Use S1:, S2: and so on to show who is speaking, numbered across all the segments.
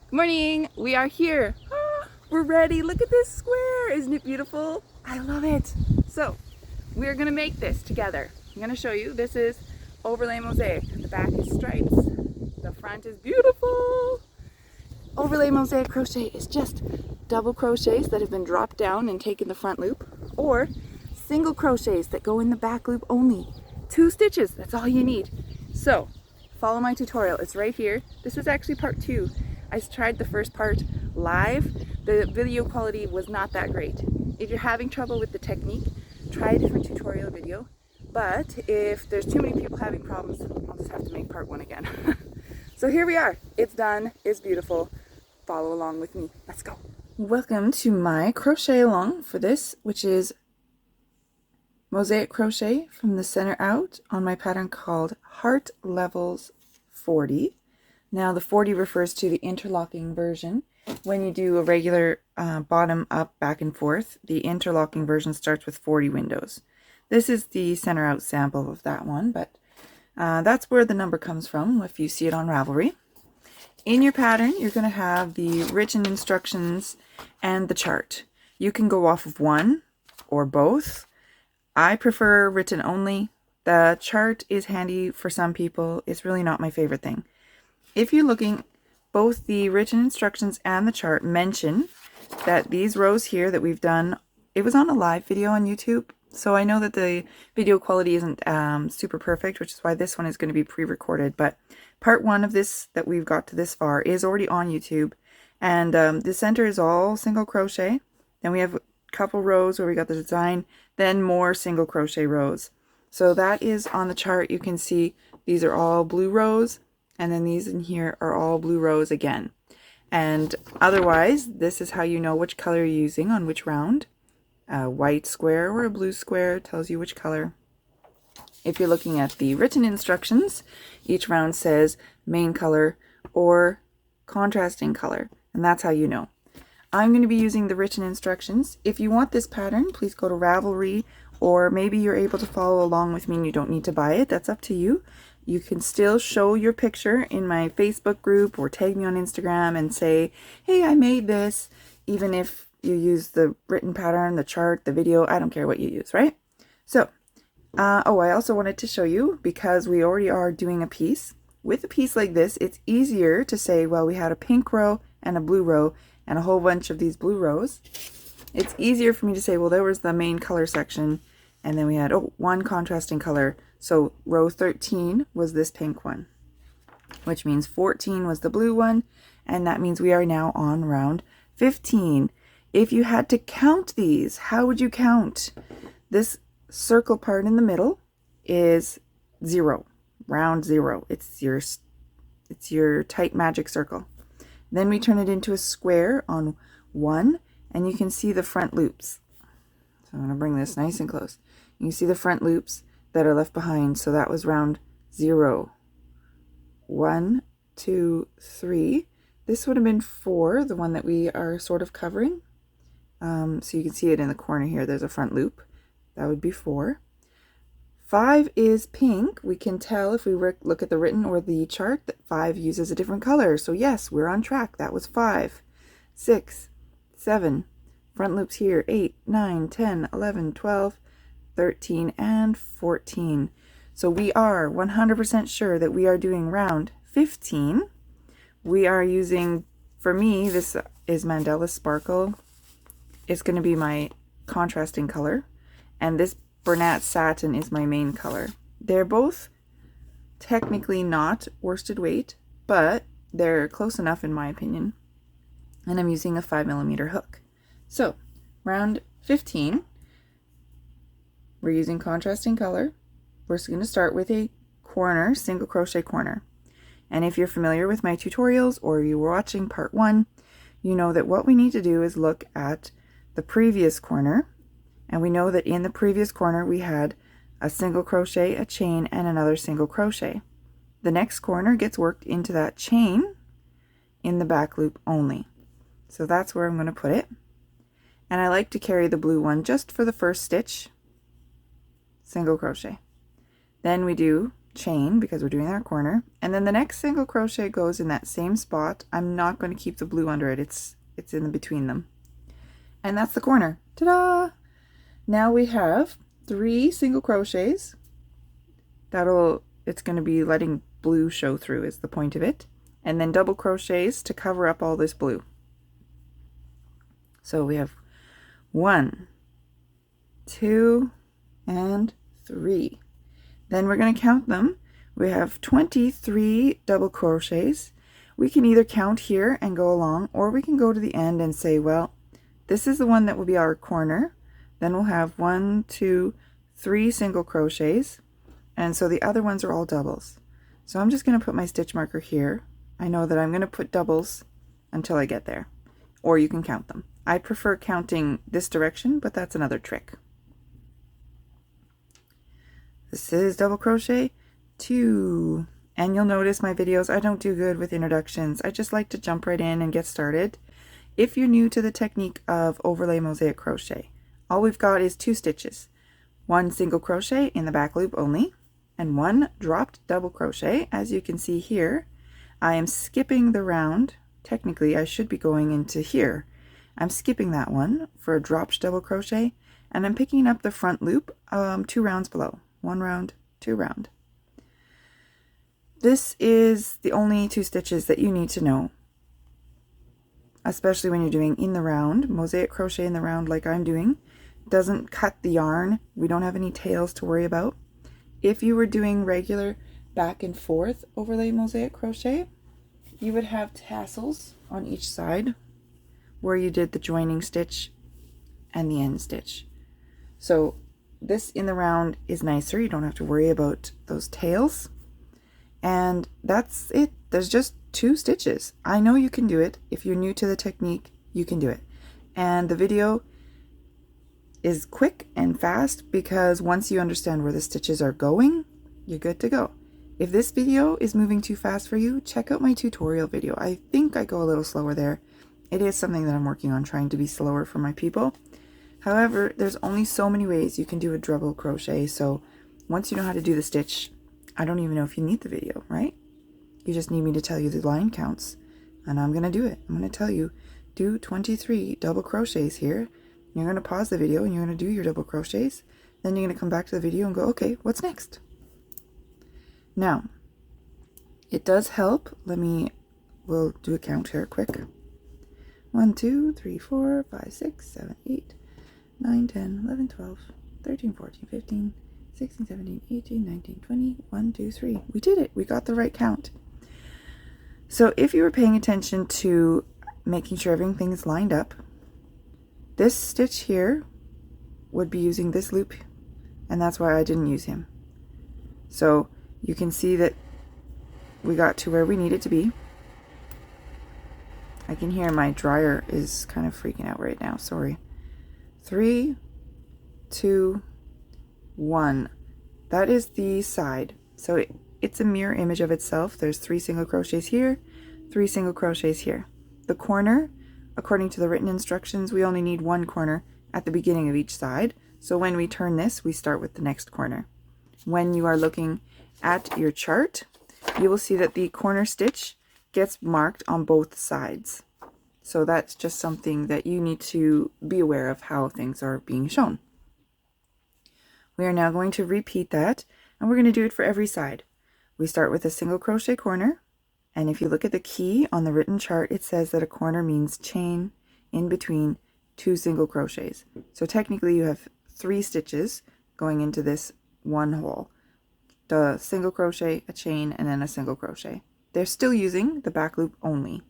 S1: Good morning. We are here. We're ready. Look at this square. Isn't it beautiful? I love it. So we're going to make this together. I'm going to show you. This is overlay mosaic. The back is stripes. The front is beautiful. Overlay mosaic crochet is just double crochets that have been dropped down and taken the front loop, or single crochets that go in the back loop only. 2 stitches. That's all you need. So follow my tutorial. It's right here. This was actually part 2. I tried the first part live. The video quality was not that great. If you're having trouble with the technique, try a different tutorial video. But if there's too many people having problems, I'll just have to make part 1 again. So here we are. It's done. It's beautiful. Follow along with me. Let's go. Welcome to my crochet along for this, which is Mosaic Crochet from the center out on my pattern called Heart Levels 40. Now the 40 refers to the interlocking version. When you do a regular bottom up back and forth, the interlocking version starts with 40 windows. This is the center out sample of that one, but that's where the number comes from if you see it on Ravelry. In your pattern, you're going to have the written instructions and the chart. You can go off of one or both. I prefer written only. The chart is handy for some people. It's really not my favorite thing. If you're looking, both the written instructions and the chart mention that these rows here that we've done, it was on a live video on YouTube, so I know that the video quality isn't super perfect, which is why this one is going to be pre-recorded, but part 1 of this that we've got to this far is already on YouTube, and the center is all single crochet. Then we have a couple rows where we got the design, then more single crochet rows. So that is on the chart. You can see these are all blue rows, and then these in here are all blue rows again. And otherwise, this is how you know which color you're using on which round. A white square or a blue square tells you which color. If you're looking at the written instructions, each round says main color or contrasting color, and that's how you know. I'm going to be using the written instructions. If you want this pattern, please go to Ravelry, or maybe you're able to follow along with me and you don't need to buy it. That's up to you. You can still show your picture in my Facebook group or tag me on Instagram and say, hey, I made this, even if you use the written pattern, the chart, the video. I don't care what you use, right? So, I also wanted to show you, because we already are doing a piece. With a piece like this, it's easier to say, well, we had a pink row and a blue row and a whole bunch of these blue rows. It's easier for me to say, well, there was the main color section, and then we had, one contrasting color. So row 13 was this pink one, which means 14 was the blue one, and that means we are now on round 15. If you had to count these, how would you count? This circle part in the middle is 0, round 0. It's your tight magic circle. Then we turn it into a square on 1, and you can see the front loops. So I'm going to bring this nice and close. You can see the front loops that are left behind. So that was round 0. 1, 2, 3. This would have been 4, the one that we are sort of covering. So you can see it in the corner here. There's a front loop. That would be 4. 5 is pink. We can tell if we look at the written or the chart that 5 uses a different color. So yes, we're on track. That was 5. 6, 7. Front loops here. 8, 9, 10, 11, 12. 13 and 14. So we are 100% sure that we are doing round 15. We are using, for me, this is Mandela Sparkle. It's going to be my contrasting color, and this Bernat Satin is my main color. They're both technically not worsted weight, but they're close enough in my opinion, and I'm using a 5mm hook. So round 15, we're using contrasting color. We're going to start with a corner, single crochet corner. And if you're familiar with my tutorials or you were watching part 1, you know that what we need to do is look at the previous corner. And we know that in the previous corner we had a single crochet, a chain, and another single crochet. The next corner gets worked into that chain in the back loop only. So that's where I'm going to put it. And I like to carry the blue one just for the first stitch. Single crochet. Then we do chain because we're doing our corner, and then the next single crochet goes in that same spot. I'm not going to keep the blue under it. It's in between them. And that's the corner. Ta-da! Now we have 3 single crochets. It's going to be letting blue show through is the point of it. And then double crochets to cover up all this blue. So we have 1, 2, and 3. Then we're going to count them. We have 23 double crochets. We can either count here and go along, or we can go to the end and say, well, this is the one that will be our corner. Then we'll have 1, 2, 3 single crochets. And so the other ones are all doubles. So I'm just going to put my stitch marker here. I know that I'm going to put doubles until I get there, or you can count them. I prefer counting this direction, but that's another trick. This is double crochet 2, and you'll notice my videos, I don't do good with introductions. I just like to jump right in and get started. If you're new to the technique of overlay mosaic crochet, all we've got is 2 stitches, 1 single crochet in the back loop only, and 1 dropped double crochet. As you can see here, I am skipping the round. Technically I should be going into here. I'm skipping that one for a dropped double crochet, and I'm picking up the front loop 2 rounds below. 1 round, 2 round. This is the only 2 stitches that you need to know, especially when you're doing in the round. Mosaic crochet in the round like I'm doing doesn't cut the yarn. We don't have any tails to worry about. If you were doing regular back and forth overlay mosaic crochet, you would have tassels on each side where you did the joining stitch and the end stitch. So this in the round is nicer. You don't have to worry about those tails. And that's it. There's just 2 stitches. I know you can do it. If you're new to the technique, you can do it. And the video is quick and fast because once you understand where the stitches are going, you're good to go. If this video is moving too fast for you, check out my tutorial video. I think I go a little slower there. It is something that I'm working on, trying to be slower for my people. However, there's only so many ways you can do a double crochet, so once you know how to do the stitch, I don't even know if you need the video, right? You just need me to tell you the line counts, and I'm going to do it. I'm going to tell you, do 23 double crochets here. You're going to pause the video and you're going to do your double crochets. Then you're going to come back to the video and go, okay, what's next? Now, it does help. We'll do a count here quick. 1, 2, 3, 4, 5, 6, 7, 8, 9, 10, 11, 12, 13, 14, 15, 16, 17, 18, 19, 20, 1, 2, 3. We did it. We got the right count. So if you were paying attention to making sure everything is lined up, this stitch here would be using this loop, and that's why I didn't use him. So you can see that we got to where we need it to be. I can hear my dryer is kind of freaking out right now, sorry. 3, 2, 1. That is the side. So it's a mirror image of itself. There's 3 single crochets here, 3 single crochets here. The corner, according to the written instructions, we only need 1 corner at the beginning of each side. So when we turn this, we start with the next corner. When you are looking at your chart, you will see that the corner stitch gets marked on both sides. So that's just something that you need to be aware of how things are being shown. We are now going to repeat that, and we're going to do it for every side. We start with a single crochet corner, and if you look at the key on the written chart, it says that a corner means chain in between 2 single crochets. So technically you have 3 stitches going into this one hole. The single crochet, a chain, and then a single crochet. They're still using the back loop only.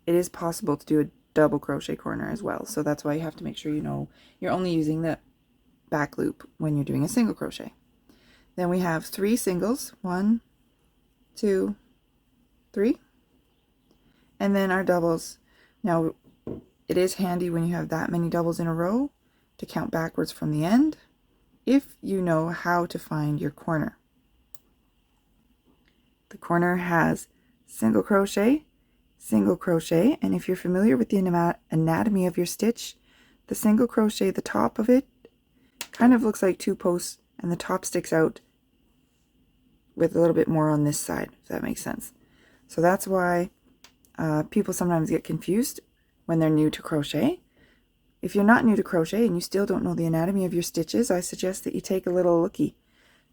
S1: It is possible to do a double crochet corner as well, so that's why you have to make sure you know you're only using the back loop when you're doing a single crochet. Then we have 3 singles, 1, 2, 3, and then our doubles. Now it is handy when you have that many doubles in a row to count backwards from the end if you know how to find your corner. The corner has single crochet, and if you're familiar with the anatomy of your stitch, the single crochet, the top of it kind of looks like 2 posts, and the top sticks out with a little bit more on this side, if that makes sense. So that's why people sometimes get confused when they're new to crochet. If you're not new to crochet and you still don't know the anatomy of your stitches, I suggest that you take a little looky.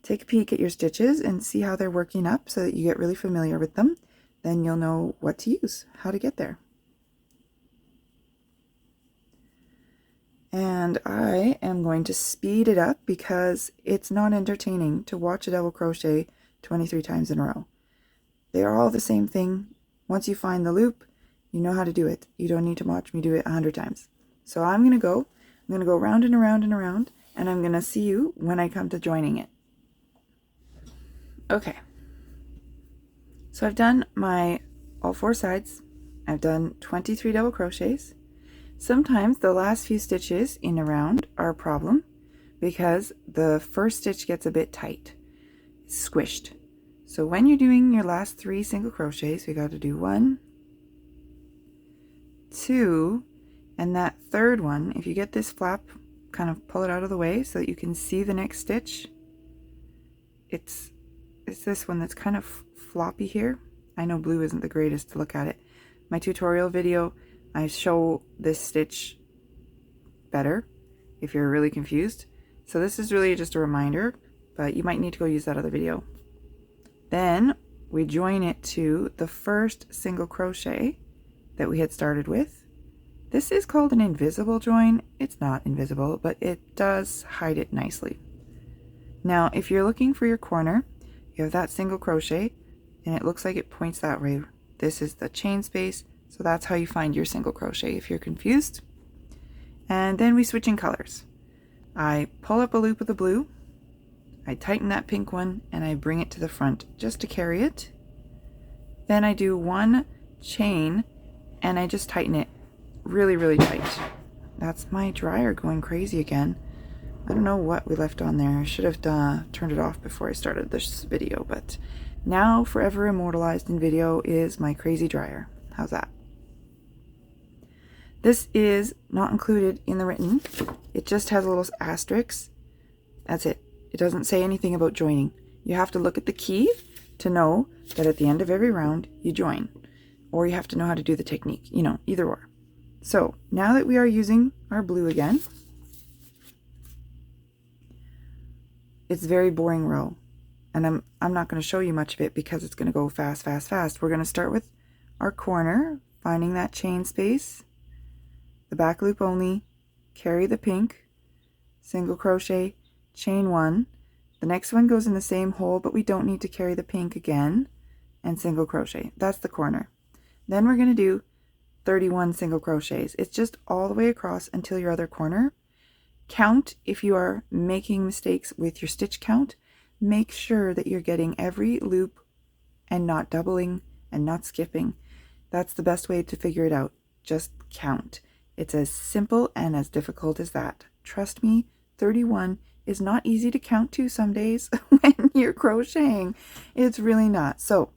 S1: Take a peek at your stitches and see how they're working up so that you get really familiar with them. Then you'll know what to use, how to get there. And I am going to speed it up because it's not entertaining to watch a double crochet 23 times in a row. They are all the same thing. Once you find the loop, you know how to do it. You don't need to watch me do it 100 times. So I'm going to go round and around and around, and I'm going to see you when I come to joining it. Okay. So I've done all 4 sides. I've done 23 double crochets. Sometimes the last few stitches in a round are a problem because the first stitch gets a bit tight, squished. So when you're doing your last 3 single crochets, we got to do 1, 2, and that third one, if you get this flap, kind of pull it out of the way so that you can see the next stitch. It's this one that's kind of floppy here. I know blue isn't the greatest to look at it. My tutorial video, I show this stitch better if you're really confused. So this is really just a reminder, but you might need to go use that other video. Then we join it to the first single crochet that we had started with. This is called an invisible join. It's not invisible, but it does hide it nicely. Now, if you're looking for your corner, you have that single crochet and it looks like it points that way. This is the chain space. So that's how you find your single crochet if you're confused. And then we switch in colors. I pull up a loop of the blue, I tighten that pink one, and I bring it to the front just to carry it. Then I do 1 chain and I just tighten it really, really tight. That's my dryer going crazy again. I don't know what we left on there. I should have turned it off before I started this video, but now forever immortalized in video is my crazy dryer. How's that? This is not included in the written. It just has a little asterisk. That's it. It doesn't say anything about joining. You have to look at the key to know that at the end of every round you join. Or you have to know how to do the technique. You know, either or. So now that we are using our blue again, it's a very boring row. And I'm not going to show you much of it because it's going to go fast, fast, fast. We're going to start with our corner, finding that chain space. The back loop only, carry the pink, single crochet, chain 1. The next one goes in the same hole, but we don't need to carry the pink again, and single crochet. That's the corner. Then we're going to do 31 single crochets. It's just all the way across until your other corner. Count if you are making mistakes with your stitch count. Make sure that you're getting every loop and not doubling and not skipping. That's the best way to figure it out. Just count. It's as simple and as difficult as that. Trust me, 31 is not easy to count to some days when you're crocheting. It's really not. So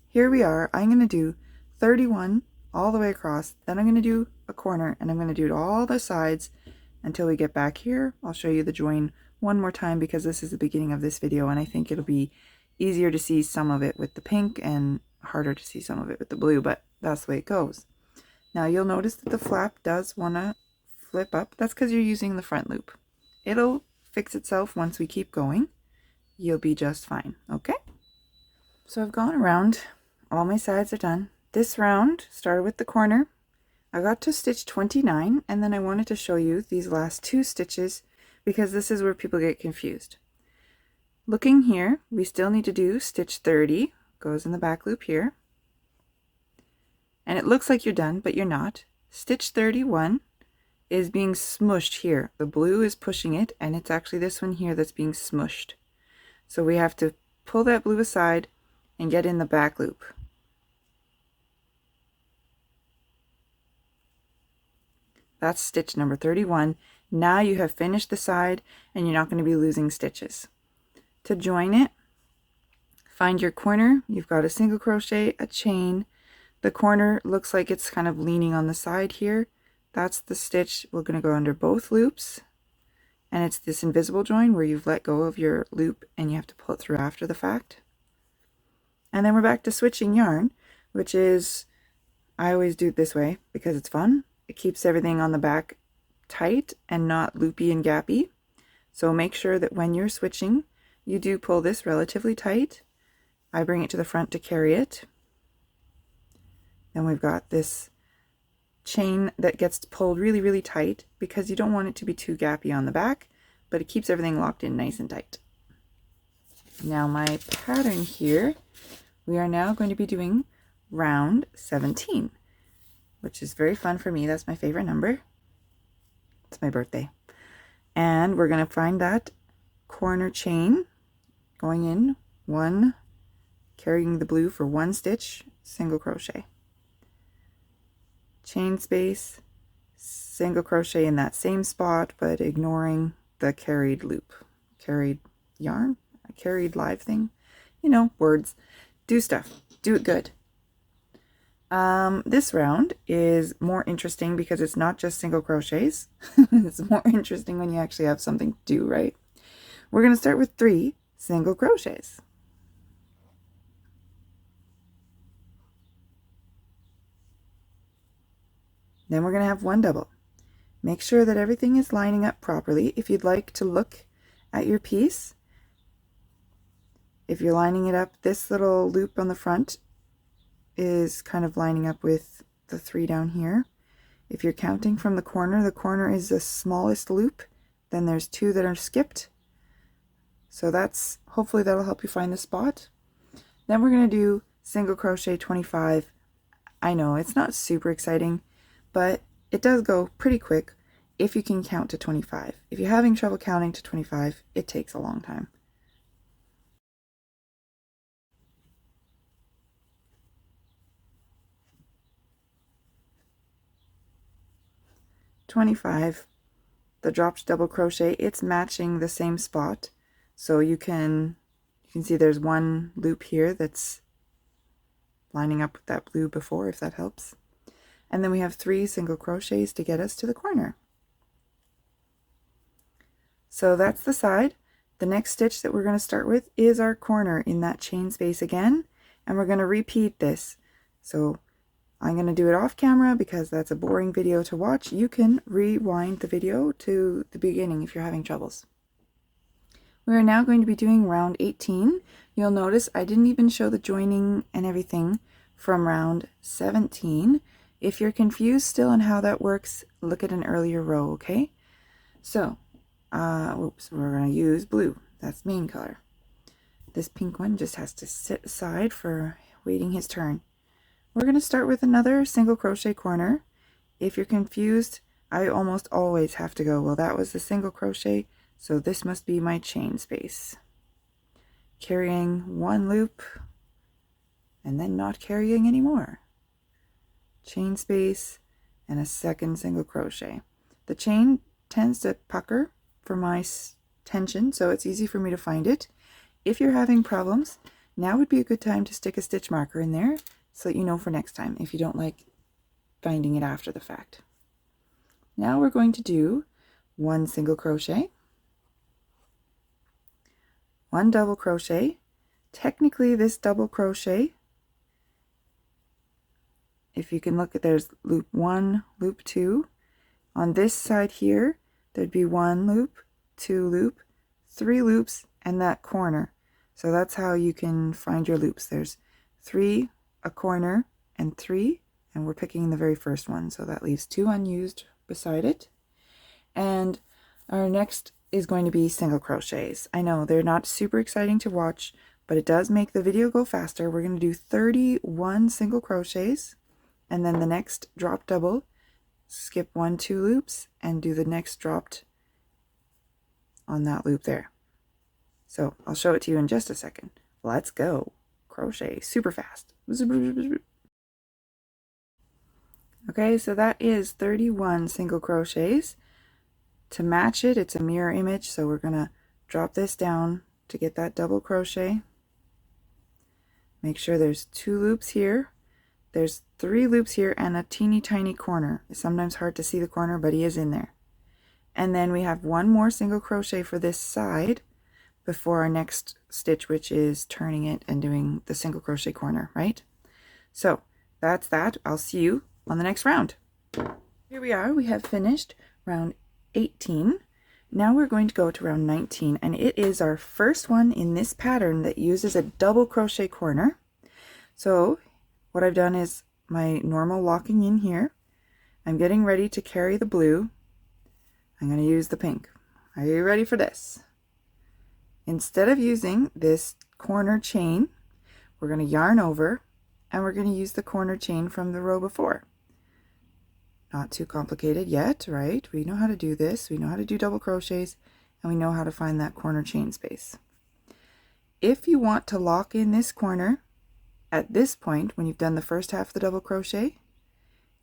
S1: here we are. I'm going to do 31 all the way across. Then I'm going to do a corner and I'm going to do it all the sides until we get back here. I'll show you the join one more time because this is the beginning of this video and I think it'll be easier to see some of it with the pink and harder to see some of it with the blue, but that's the way it goes. Now you'll notice that the flap does want to flip up. That's because you're using the front loop. It'll fix itself once we keep going. You'll be just fine, okay? So I've gone around. All my sides are done. This round started with the corner. I got to stitch 29 and then I wanted to show you these last 2 stitches because this is where people get confused. Looking here, we still need to do stitch 30. Goes in the back loop here. And it looks like you're done, but you're not. Stitch 31 is being smushed here. The blue is pushing it, and it's actually this one here that's being smushed. So we have to pull that blue aside and get in the back loop. That's stitch number 31. Now you have finished the side, and you're not going to be losing stitches. To join it, find your corner. You've got a single crochet, a chain. The corner looks like it's kind of leaning on the side here. That's the stitch. We're going to go under both loops. And it's this invisible join where you've let go of your loop and you have to pull it through after the fact. And then we're back to switching yarn, which is, I always do it this way because it's fun. It keeps everything on the back tight and not loopy and gappy. So make sure that when you're switching, you do pull this relatively tight. I bring it to the front to carry it. Then we've got this chain that gets pulled really, really tight because you don't want it to be too gappy on the back, but it keeps everything locked in nice and tight. Now my pattern here, we are now going to be doing round 17, which is very fun for me. That's my favorite number. It's my birthday. And we're going to find that corner chain, going in one, carrying the blue for one stitch, single crochet. Chain space, single crochet in that same spot, but ignoring the carried loop. Carried yarn, a carried live thing. You know, words. Do stuff. Do it good. This round is more interesting because it's not just single crochets. It's more interesting when you actually have something to do, right? We're going to start with 3 single crochets. Then we're going to have 1 double. Make sure that everything is lining up properly. If you'd like to look at your piece, if you're lining it up, this little loop on the front is kind of lining up with the 3 down here. If you're counting from the corner is the smallest loop. Then there's 2 that are skipped. So that's, hopefully that'll help you find the spot. Then we're going to do single crochet 25. I know it's not super exciting, but it does go pretty quick if you can count to 25. If you're having trouble counting to 25, it takes a long time. The dropped double crochet, it's matching the same spot, so you can see there's 1 loop here that's lining up with that blue before, if that helps. And then we have 3 single crochets to get us to the corner. So that's the side. The next stitch that we're going to start with is our corner in that chain space again, and we're going to repeat this. So I'm going to do it off camera because that's a boring video to watch. You can rewind the video to the beginning if you're having troubles. We are now going to be doing round 18. You'll notice I didn't even show the joining and everything from round 17. If you're confused still on how that works, look at an earlier row, okay? So, we're going to use blue. That's main color. This pink one just has to sit aside for waiting his turn. We're going to start with another single crochet corner. If you're confused, I almost always have to go, well, that was the single crochet, so this must be my chain space. Carrying 1 loop, and then not carrying anymore. Chain space, and a second single crochet. The chain tends to pucker for my tension, so it's easy for me to find it. If you're having problems, now would be a good time to stick a stitch marker in there, so that you know for next time if you don't like finding it after the fact. Now we're going to do 1 single crochet, 1 double crochet. Technically this double crochet, if you can look at, there's loop 1, loop 2. On this side here, there'd be 1 loop, 2 loop, 3 loops, and that corner. So that's how you can find your loops. There's 3, a corner, and 3, and we're picking the very first one, so that leaves 2 unused beside it. And our next is going to be single crochets. I know they're not super exciting to watch, but it does make the video go faster. We're going to do 31 single crochets, and then the next drop double, skip 1, 2 loops, and do the next dropped on that loop there. So I'll show it to you in just a second. Let's go. Crochet super fast. Okay, so that is 31 single crochets. To match it, it's a mirror image, so we're going to drop this down to get that double crochet. Make sure there's 2 loops here. There's 3 loops here and a teeny tiny corner. It's sometimes hard to see the corner, but he is in there. And then we have 1 more single crochet for this side before our next stitch, which is turning it and doing the single crochet corner, right? So that's that. I'll see you on the next round. Here we are. We have finished round 18. Now we're going to go to round 19, and it is our first one in this pattern that uses a double crochet corner. So what I've done is my normal locking in here. I'm getting ready to carry the blue. I'm going to use the pink. Are you ready for this? Instead of using this corner chain, we're going to yarn over, and we're going to use the corner chain from the row before. Not too complicated yet, right? We know how to do this. We know how to do double crochets, and we know how to find that corner chain space. If you want to lock in this corner at this point, when you've done the first half of the double crochet,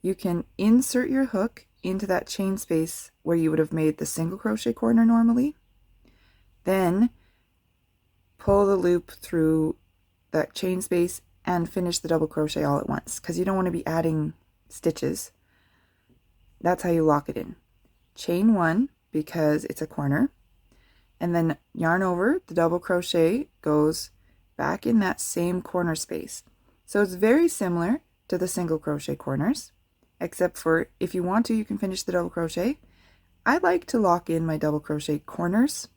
S1: you can insert your hook into that chain space where you would have made the single crochet corner normally. Then pull the loop through that chain space and finish the double crochet all at once, because you don't want to be adding stitches. That's how you lock it in. Chain one, because it's a corner, and then yarn over. The double crochet goes back in that same corner space. So it's very similar to the single crochet corners, except for if you want to, you can finish the double crochet. I like to lock in my double crochet corners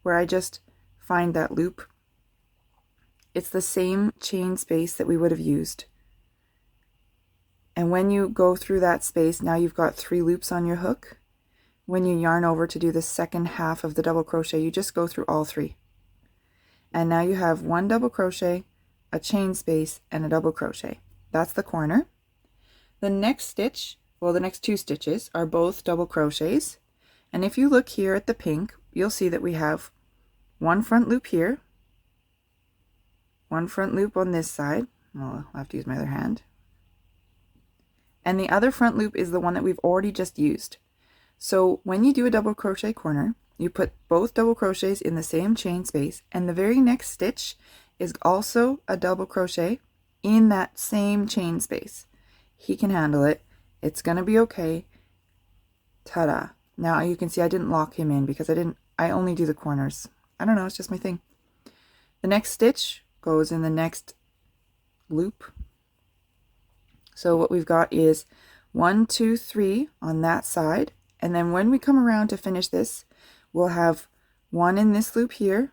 S1: where I just find that loop. It's the same chain space that we would have used. And when you go through that space, now you've got 3 loops on your hook. When you yarn over to do the second half of the double crochet, you just go through all 3. And now you have 1 double crochet, a chain space, and a double crochet. That's the corner. The next stitch, well, the next 2 stitches are both double crochets. And if you look here at the pink, you'll see that we have 1 front loop here, 1 front loop on this side. Well, I'll have to use my other hand. And the other front loop is the one that we've already just used. So when you do a double crochet corner, you put both double crochets in the same chain space, and the very next stitch is also a double crochet in that same chain space. He can handle it. It's gonna be okay. Ta-da. Now you can see I didn't lock him in because I only do the corners. I don't know, it's just my thing. The next stitch goes in the next loop. So what we've got is 1, 2, 3 on that side, and then when we come around to finish this, we'll have 1 in this loop here,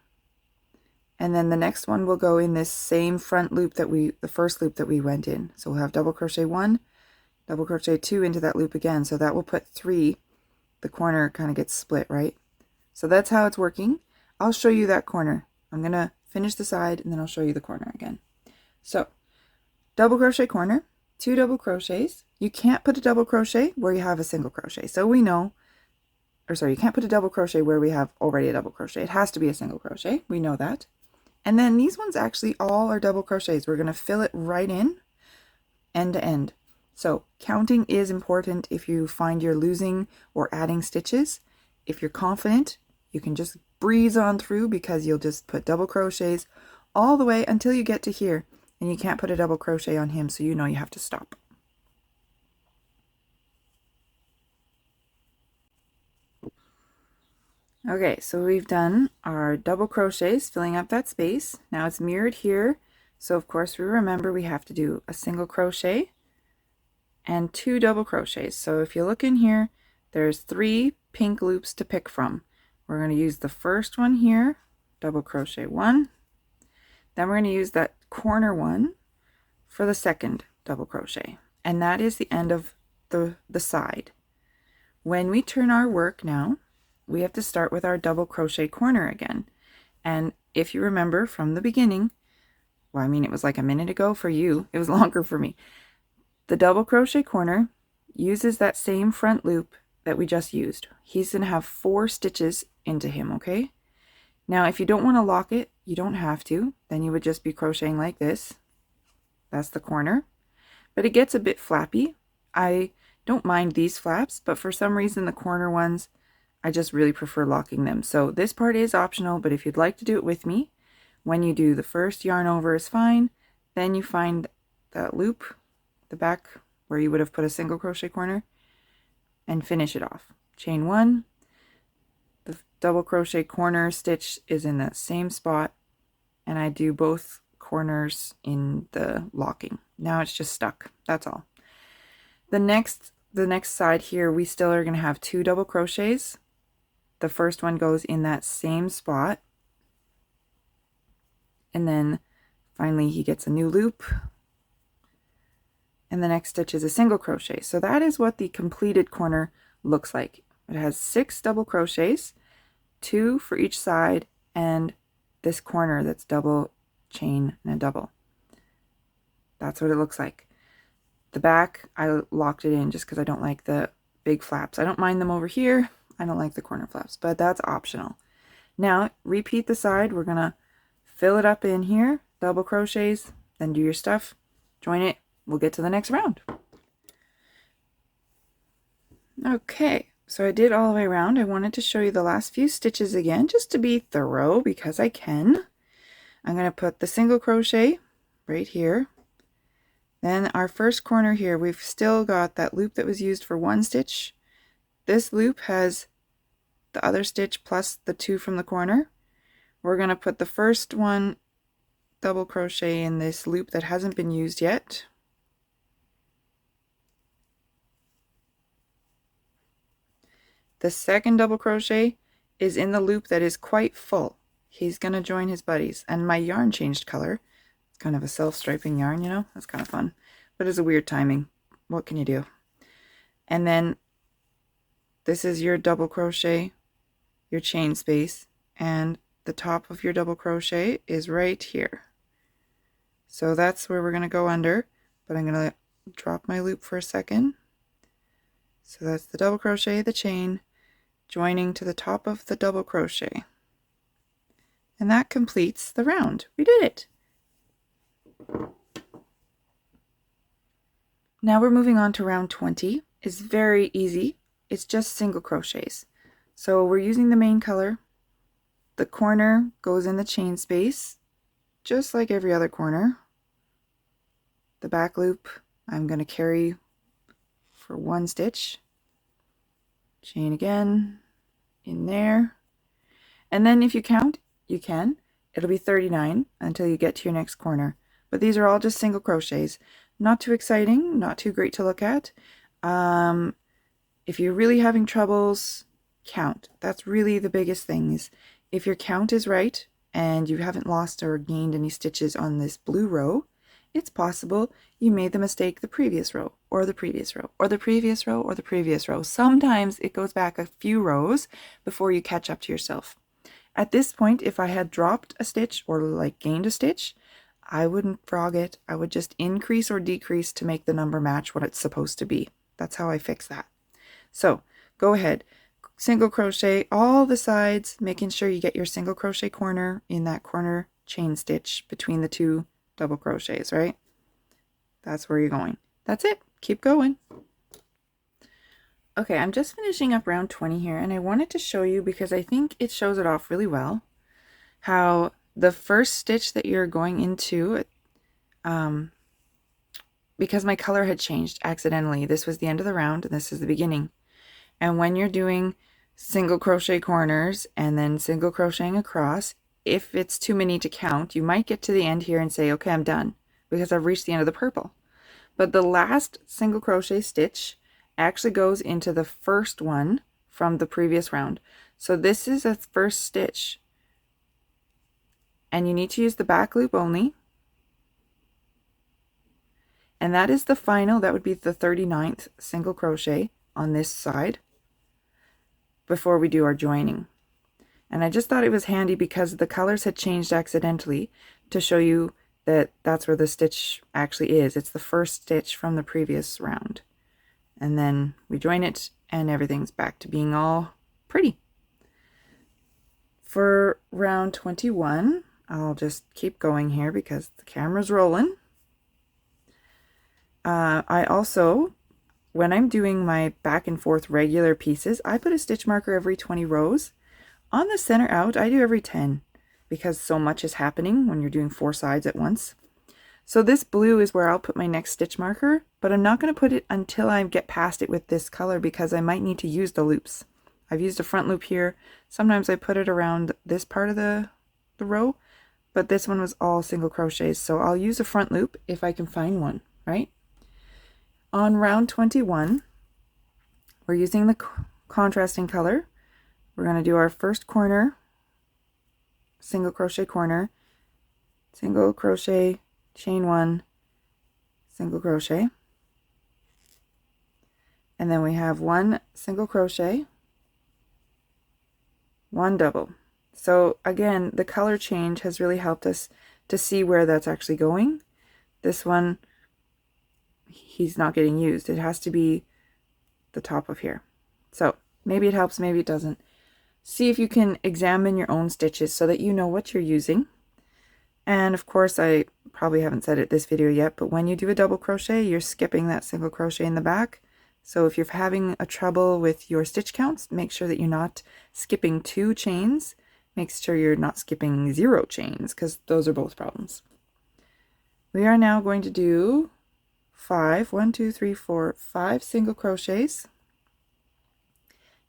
S1: and then the next one will go in this same front loop that the first loop that we went in. So we'll have double crochet 1, double crochet 2 into that loop again, so that will put 3. The corner kind of gets split, right? So that's how it's working. I'll show you that corner. I'm gonna finish the side and then I'll show you the corner again. So double crochet corner, 2 double crochets. You can't put a double crochet where you have a single crochet. So we know, or sorry, you can't put a double crochet where we have already a double crochet. It has to be a single crochet. We know that. And then these ones actually all are double crochets. We're going to fill it right in, end to end. So counting is important if you find you're losing or adding stitches. If you're confident, you can just breeze on through because you'll just put double crochets all the way until you get to here. And you can't put a double crochet on him, so you know you have to stop. Okay, so we've done our double crochets, filling up that space. Now it's mirrored here, so of course we remember we have to do a single crochet and 2 double crochets. So if you look in here, there's 3 pink loops to pick from. We're going to use the first one here, double crochet 1. Then we're going to use that corner one for the second double crochet, and that is the end of the side. When we turn our work now, we have to start with our double crochet corner again. And if you remember from the beginning, well, I mean, it was like a minute ago for you, it was longer for me. The double crochet corner uses that same front loop that we just used. He's going to have 4 stitches into him, okay? Now, if you don't want to lock it, you don't have to. Then you would just be crocheting like this. That's the corner. But it gets a bit flappy. I don't mind these flaps, but for some reason the corner ones, I just really prefer locking them. So this part is optional, but if you'd like to do it with me, when you do the first yarn over is fine. Then you find that loop, the back where you would have put a single crochet corner, and finish it off. Chain 1. The double crochet corner stitch is in that same spot, and I do both corners in the locking. Now it's just stuck, that's all. The next side here, we still are going to have 2 double crochets. The first one goes in that same spot, and then finally he gets a new loop, and the next stitch is a single crochet. So that is what the completed corner looks like. It has 6 double crochets, 2 for each side, and this corner that's double chain and a double. That's what it looks like. The back, I locked it in just because I don't like the big flaps. I don't mind them over here. I don't like the corner flaps, but that's optional. Now, repeat the side. We're going to fill it up in here, double crochets, then do your stuff, join it. We'll get to the next round. Okay, so I did all the way around. I wanted to show you the last few stitches again, just to be thorough because I can. I'm going to put the single crochet right here. Then our first corner here, we've still got that loop that was used for 1 stitch. This loop has the other stitch plus the 2 from the corner. We're going to put the first one double crochet in this loop that hasn't been used yet. The second double crochet is in the loop that is quite full. He's going to join his buddies, and my yarn changed color. Kind of a self-striping yarn, you know, that's kind of fun, but it's a weird timing. What can you do? And then this is your double crochet, your chain space, and the top of your double crochet is right here. So that's where we're going to go under, but I'm going to drop my loop for a second. So that's the double crochet, the chain, joining to the top of the double crochet. And that completes the round. We did it. Now we're moving on to round 20. It's very easy. It's just single crochets. So we're using the main color. The corner goes in the chain space, just like every other corner. The back loop I'm going to carry for 1 stitch. Chain again in there. And then if you count, you can. It'll be 39 until you get to your next corner. But these are all just single crochets. Not too exciting, not too great to look at. If you're really having troubles, count. That's really the biggest thing. Is if your count is right and you haven't lost or gained any stitches on this blue row, it's possible you made the mistake the previous row, or the previous row, or the previous row, or the previous row. Sometimes it goes back a few rows before you catch up to yourself. At this point, if I had dropped a stitch or like gained a stitch, I wouldn't frog it. I would just increase or decrease to make the number match what it's supposed to be. That's how I fix that. So go ahead, single crochet all the sides, making sure you get your single crochet corner in that corner chain stitch between the 2 double crochets, right? That's where you're going. That's it. Keep going. Okay, I'm just finishing up round 20 here, and I wanted to show you, because I think it shows it off really well, how the first stitch that you're going into, because my color had changed accidentally, this was the end of the round and this is the beginning. And when you're doing single crochet corners and then single crocheting across, if it's too many to count, you might get to the end here and say, okay, I'm done, because I've reached the end of the purple. But the last single crochet stitch actually goes into the first one from the previous round. So this is a first stitch, and you need to use the back loop only. And that is the final, that would be the 39th single crochet on this side before we do our joining. And I just thought it was handy because the colors had changed accidentally to show you that that's where the stitch actually is. It's the first stitch from the previous round. And then we join it and everything's back to being all pretty. For round 21, I'll just keep going here because the camera's rolling. I also, when I'm doing my back and forth regular pieces, I put a stitch marker every 20 rows. On the center out, I do every 10 because so much is happening when you're doing 4 sides at once. So this blue is where I'll put my next stitch marker, but I'm not going to put it until I get past it with this color because I might need to use the loops. I've used a front loop here. Sometimes I put it around this part of the row, but this one was all single crochets. So I'll use a front loop if I can find one, right? On round 21, we're using the contrasting color. We're going to do our first corner, single crochet corner, single crochet, chain one, single crochet, and then we have one single crochet, one double. So again, the color change has really helped us to see where that's actually going. This one, he's not getting used. It has to be the top of here. So maybe it helps, maybe it doesn't. See if you can examine your own stitches so that you know what you're using. And of course, I probably haven't said it this video yet, but when you do a double crochet, you're skipping that single crochet in the back. So if you're having a trouble with your stitch counts, make sure that you're not skipping 2 chains. Make sure you're not skipping 0 chains, because those are both problems. We are now going to do 5 single crochets,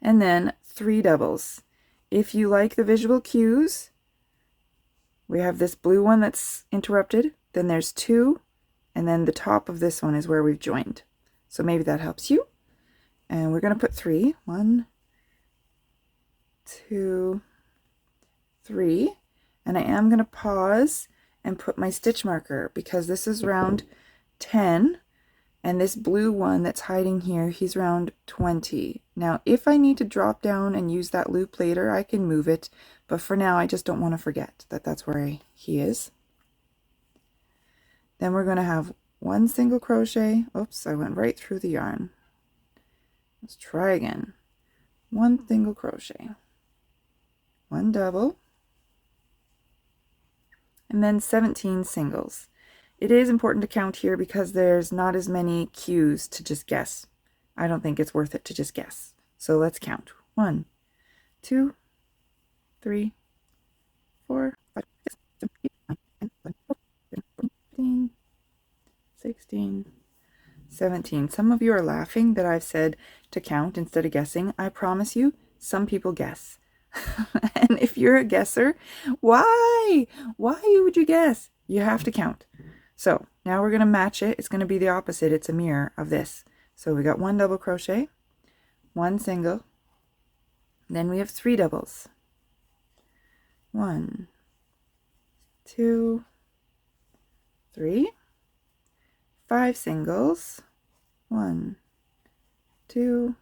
S1: and then 3 doubles. If you like the visual cues, we have this blue one that's interrupted, then there's 2, and then the top of this one is where we've joined. So maybe that helps you. And we're going to put 3. 1, 2, 3. And I am going to pause and put my stitch marker because this is round 10. And this blue one that's hiding here, he's round 20. Now, if I need to drop down and use that loop later, I can move it. But for now, I just don't want to forget that that's where he is. Then we're going to have 1 single crochet. Oops, I went right through the yarn. Let's try again. 1 single crochet. 1 double. And then 17 singles. It is important to count here because there's not as many cues to just guess. I don't think it's worth it to just guess. So let's count. 1, 2, 3, 4, 5, 6, 7, 8, 9, 10, 11, 12, 13, 14, 15, 16, 17. Some of you are laughing that I've said to count instead of guessing. I promise you, some people guess. And if you're a guesser, why? Why would you guess? You have to count. So now we're going to match it. It's going to be the opposite. It's a mirror of this. So we got 1 double crochet, 1 single, then we have 3 doubles. 1, 2, 3, 5 singles, 1, 2,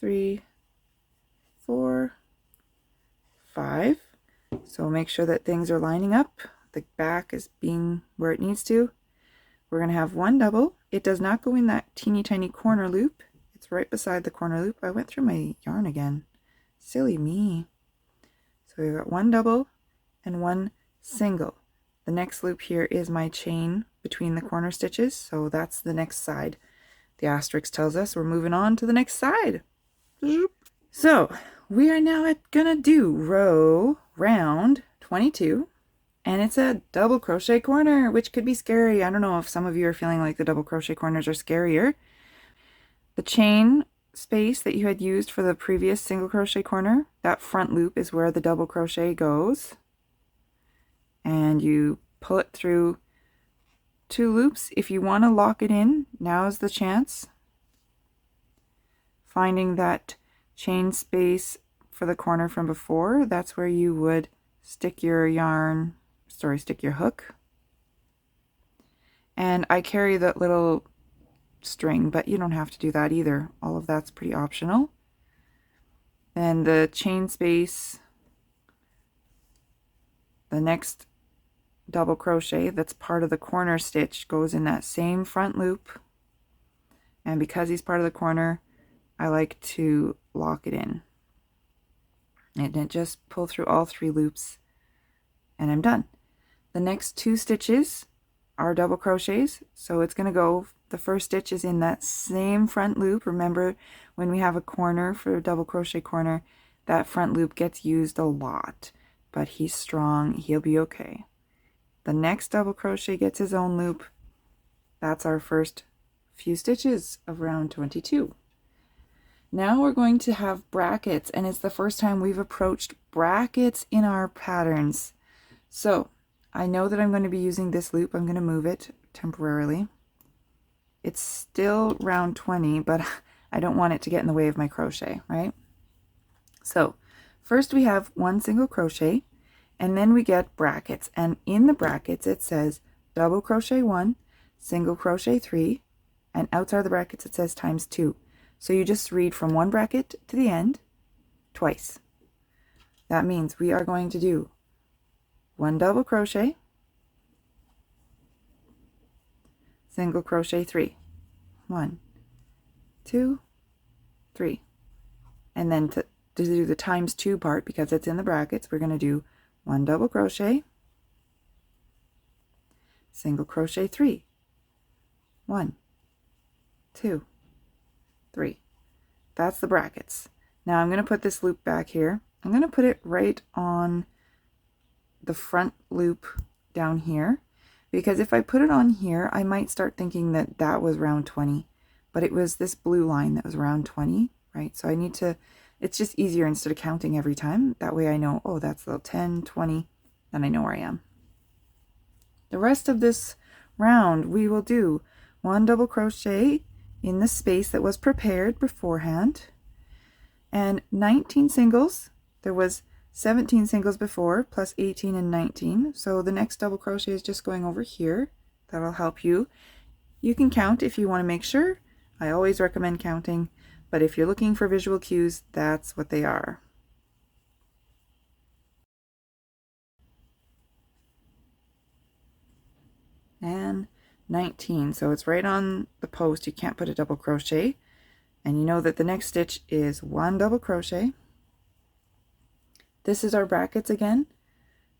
S1: 3, 4, 5. So make sure that things are lining up. The back is being where it needs to. We're going to have 1 double. It does not go in that teeny tiny corner loop. It's right beside the corner loop. I went through my yarn again. Silly me. So we've got 1 double and 1 single. The next loop here is my chain between the corner stitches. So that's the next side. The asterisk tells us we're moving on to the next side. So we are now gonna do round 22. And it's a double crochet corner, which could be scary. I don't know if some of you are feeling like the double crochet corners are scarier. The chain space that you had used for the previous single crochet corner, that front loop is where the double crochet goes. And you pull it through 2 loops. If you want to lock it in, now is the chance. Finding that chain space for the corner from before, that's where you would stick your stick your hook. And I carry that little string, but you don't have to do that either. All of that's pretty optional. Then the chain space, the next double crochet that's part of the corner stitch goes in that same front loop. And because he's part of the corner, I like to lock it in. And then just pull through all 3 loops and I'm done. The next 2 stitches are double crochets, so it's going to go, the first stitch is in that same front loop. Remember, when we have a corner for a double crochet corner, that front loop gets used a lot, but he's strong, he'll be okay. The next double crochet gets his own loop. That's our first few stitches of round 22. Now we're going to have brackets, and it's the first time we've approached brackets in our patterns. So I know that I'm going to be using this loop. I'm going to move it temporarily. It's still round 20, but I don't want it to get in the way of my crochet, right? So first we have 1 single crochet, and then we get brackets, and in the brackets it says double crochet 1, single crochet 3, and outside the brackets it says times 2. So you just read from one bracket to the end twice. That means we are going to do 1 double crochet, single crochet 3, 1, 2, 3, and then to do the times 2 part, because it's in the brackets, we're going to do 1 double crochet, single crochet 3, 1, 2, 3. That's the brackets. Now I'm going to put this loop back here. I'm going to put it right on the front loop down here, because if I put it on here, I might start thinking that that was round 20, but it was this blue line that was round 20, right? So I need to, it's just easier instead of counting every time. That way I know, oh, that's little 10, 20, then I know where I am. The rest of this round, we will do 1 double crochet in the space that was prepared beforehand, and 19 singles. There was 17 singles before, plus 18 and 19. So the next double crochet is just going over here. That'll help you. You can count if you want to make sure. I always recommend counting, but if you're looking for visual cues, that's what they are. And 19, so it's right on the post. You can't put a double crochet, and you know that the next stitch is 1 double crochet. This is our brackets again.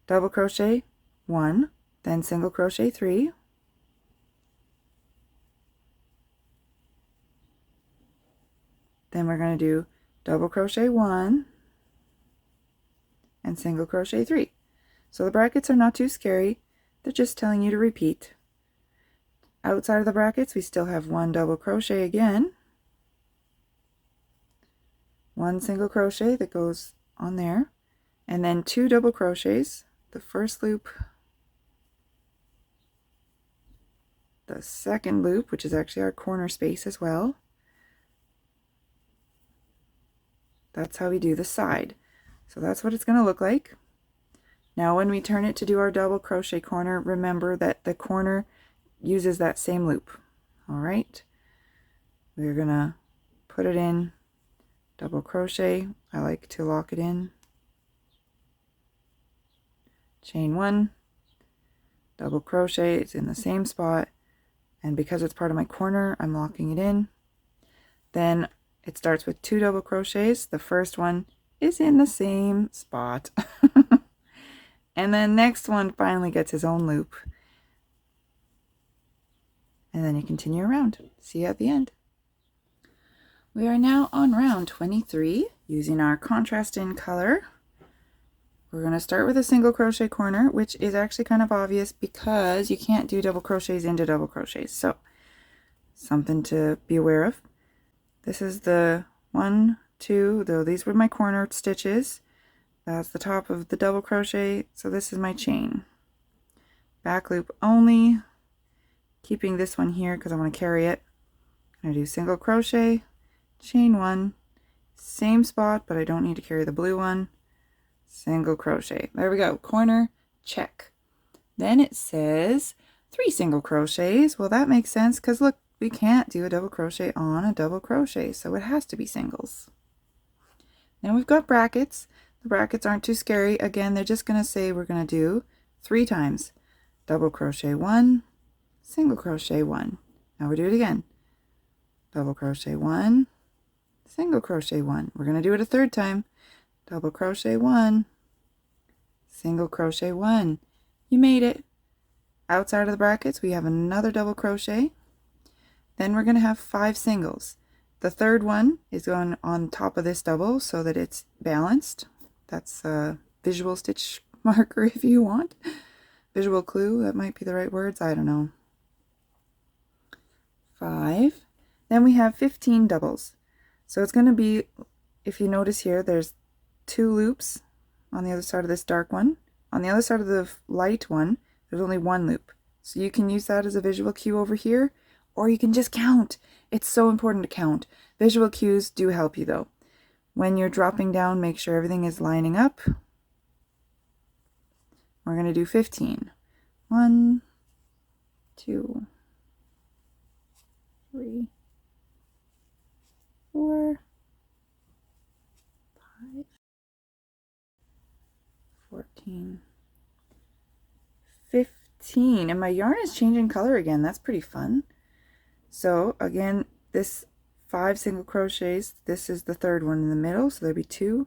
S1: Double crochet 1, then single crochet 3, then we're going to do double crochet 1 and single crochet 3. So the brackets are not too scary. They're just telling you to repeat. Outside of the brackets, we still have 1 double crochet again, 1 single crochet that goes on there, and then 2 double crochets, the first loop, the second loop, which is actually our corner space as well. That's how we do the side. So that's what it's going to look like. Now when we turn it to do our double crochet corner, remember that the corner uses that same loop. All right, we're going to put it in double crochet. I like to lock it in. Chain 1, double crochet, it's in the same spot, and because it's part of my corner, I'm locking it in. Then it starts with 2 double crochets. The first one is in the same spot. And then next one finally gets his own loop. And then you continue around. See you at the end. We are now on round 23 using our contrast in color. We're going to start with a single crochet corner, which is actually kind of obvious because you can't do double crochets into double crochets. So something to be aware of. This is the 1, 2, though these were my corner stitches. That's the top of the double crochet. So this is my chain. Back loop only. Keeping this one here because I want to carry it. I'm going to do single crochet, chain 1, same spot, but I don't need to carry the blue one. Single crochet. There we go. Corner, check. Then it says 3 single crochets. Well, that makes sense because look, we can't do a double crochet on a double crochet, so it has to be singles. Then we've got brackets. The brackets aren't too scary. Again, they're just going to say we're going to do 3 times. Double crochet 1, single crochet 1. Now we do it again. Double crochet 1, single crochet 1. We're going to do it a 3rd time. Double crochet 1, single crochet 1. You made it. Outside of the brackets, we have another double crochet. Then we're going to have 5 singles. The 3rd one is going on top of this double so that it's balanced. That's a visual stitch marker if you want. Visual clue, that might be the right words, I don't know. 5. Then we have 15 doubles. So it's going to be, if you notice here, there's 2 loops on the other side of this dark one. On the other side of the light one, there's only one loop. So you can use that as a visual cue over here, or you can just count. It's so important to count. Visual cues do help you though. When you're dropping down, make sure everything is lining up. We're going to do 15. 1, 2, 3, 4, 5, 14, 15. And my yarn is changing color again. That's pretty fun. So again, this 5 single crochets, this is the third one in the middle, so there'll be 2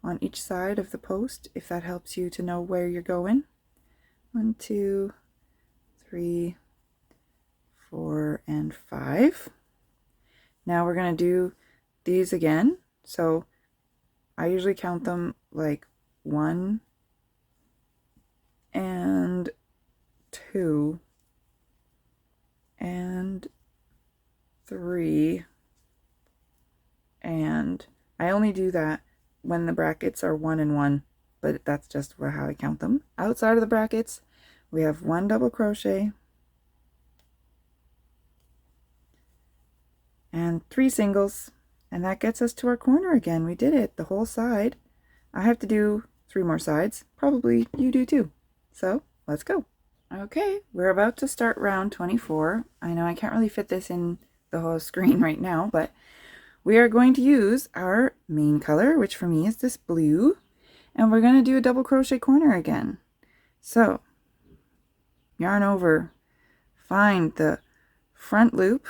S1: on each side of the post, if that helps you to know where you're going. 1, 2, 3, 4, and 5. Now we're going to do these again. So I usually count them like 1 and 2 and 3, and I only do that when the brackets are 1 and 1, but that's just how I count them. Outside of the brackets, we have 1 double crochet and 3 singles, and that gets us to our corner again. We did it, the whole side. I have to do 3 more sides. Probably you do too. So let's go. Okay, we're about to start round 24. I know I can't really fit this in the whole screen right now, but we are going to use our main color, which for me is this blue, and we're going to do a double crochet corner again. So yarn over, find the front loop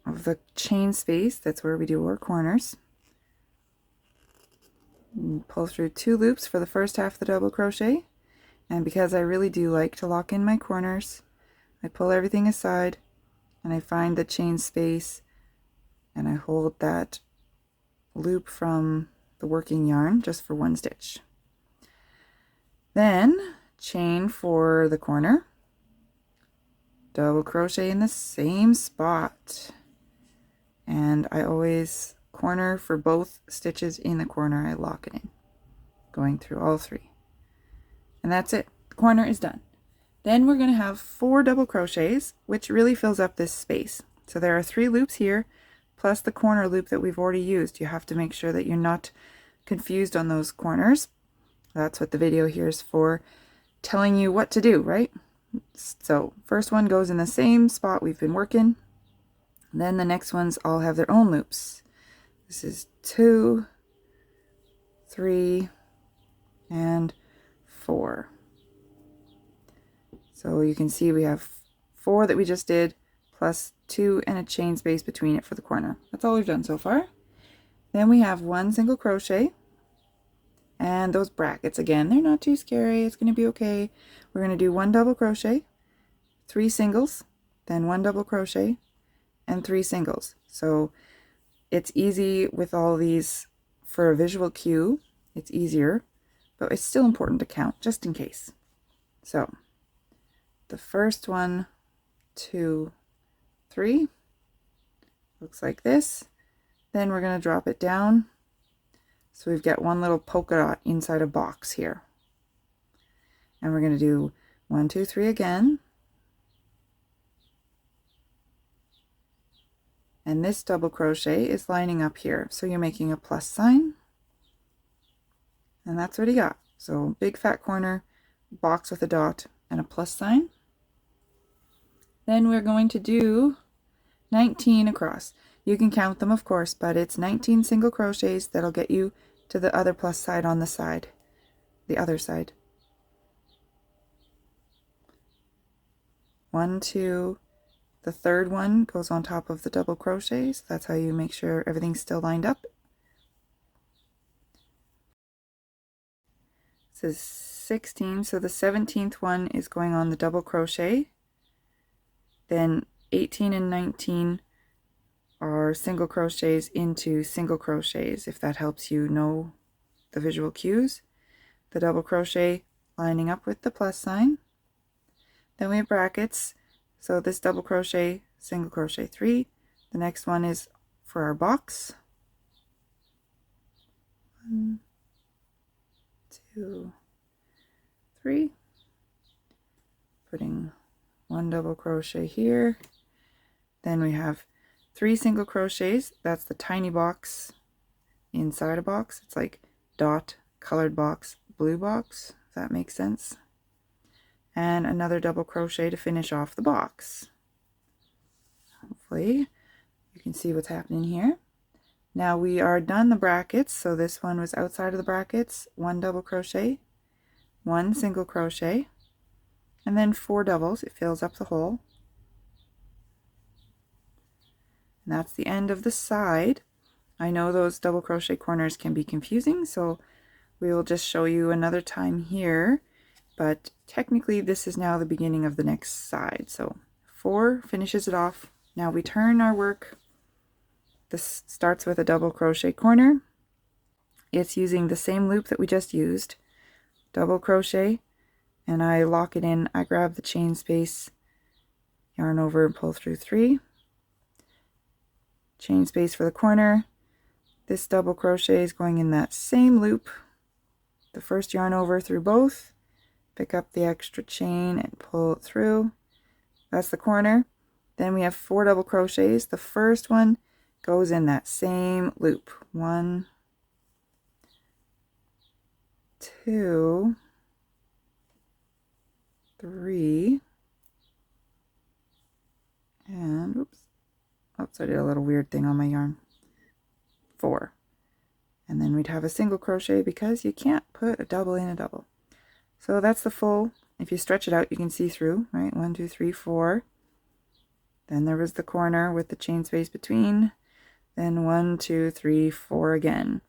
S1: of the chain space, that's where we do our corners, and pull through 2 loops for the first half of the double crochet. And because I really do like to lock in my corners, I pull everything aside and I find the chain space and I hold that loop from the working yarn just for 1 stitch. Then chain for the corner, double crochet in the same spot, and I always corner for both stitches in the corner. I lock it in, going through all 3, and that's it. The corner is done. Then we're going to have 4 double crochets, which really fills up this space. So there are 3 loops here plus the corner loop that we've already used. You have to make sure that you're not confused on those corners. That's what the video here is for, telling you what to do, right? So first one goes in the same spot we've been working. Then the next ones all have their own loops. This is 2, 3, and 4. So you can see we have 4 that we just did, plus 2 and a chain space between it for the corner. That's all we've done so far. Then we have 1 single crochet, and those brackets again, they're not too scary. It's going to be okay. We're going to do 1 double crochet, 3 singles, then 1 double crochet, and 3 singles. So it's easy with all these for a visual cue. It's easier, but it's still important to count just in case. So the first 1, 2, 3 looks like this. Then we're going to drop it down. So we've got 1 little polka dot inside a box here. And we're going to do 1, 2, 3 again. And this double crochet is lining up here. So you're making a plus sign. And that's what you got. So big fat corner, box with a dot, and a plus sign. Then we're going to do 19 across. You can count them, of course, but it's 19 single crochets that'll get you to the other plus side on the side, the other side. 1, 2, the third one goes on top of the double crochets. That's how you make sure everything's still lined up. This is 16, so the 17th one is going on the double crochet. Then 18 and 19 are single crochets into single crochets, if that helps you know the visual cues. The double crochet lining up with the plus sign. Then we have brackets. So this double crochet, single crochet 3. The next one is for our box. 1, 2, 3, putting 1 double crochet here. Then we have 3 single crochets. That's the tiny box inside a box. It's like dot, colored box, blue box, if that makes sense. And another double crochet to finish off the box. Hopefully you can see what's happening here. Now we are done the brackets, so this one was outside of the brackets. 1 double crochet, 1 single crochet, and then 4 doubles. It fills up the hole. And that's the end of the side. I know those double crochet corners can be confusing, so we will just show you another time here. But technically this is now the beginning of the next side. So 4 finishes it off. Now we turn our work. This starts with a double crochet corner. It's using the same loop that we just used. Double crochet, and I lock it in. I grab the chain space, yarn over and pull through 3. Chain space for the corner. This double crochet is going in that same loop. The first yarn over through both. Pick up the extra chain and pull it through. That's the corner. Then we have 4 double crochets. The first one goes in that same loop. 1, 2, 3, and oops, I did a little weird thing on my yarn. 4. And then we'd have a single crochet because you can't put a double in a double. So that's the full. If you stretch it out, you can see through, right? 1, 2, 3, 4. Then there was the corner with the chain space between. Then 1, 2, 3, 4 again.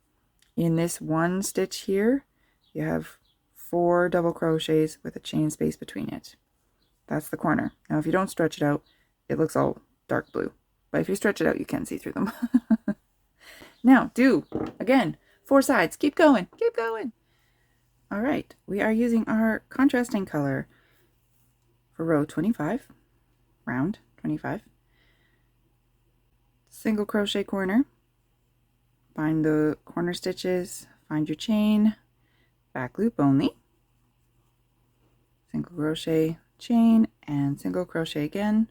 S1: In this one stitch here, you have 4 double crochets with a chain space between it. That's the corner. Now if you don't stretch it out, it looks all dark blue. But if you stretch it out, you can see through them. Now do, again, 4 sides. Keep going, keep going. All right, we are using our contrasting color for row 25, round 25. Single crochet corner, find the corner stitches, find your chain, back loop only, single crochet, chain, and single crochet again.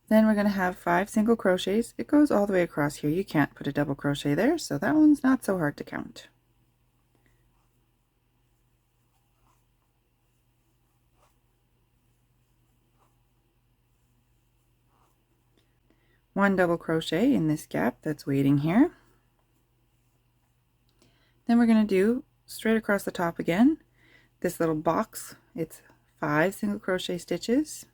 S1: Then we're going to have 5 single crochets. It goes all the way across here. You can't put a double crochet there, so that one's not so hard to count. One double crochet in this gap that's waiting here. Then we're going to do straight across the top again. This little box, it's 5 single crochet stitches.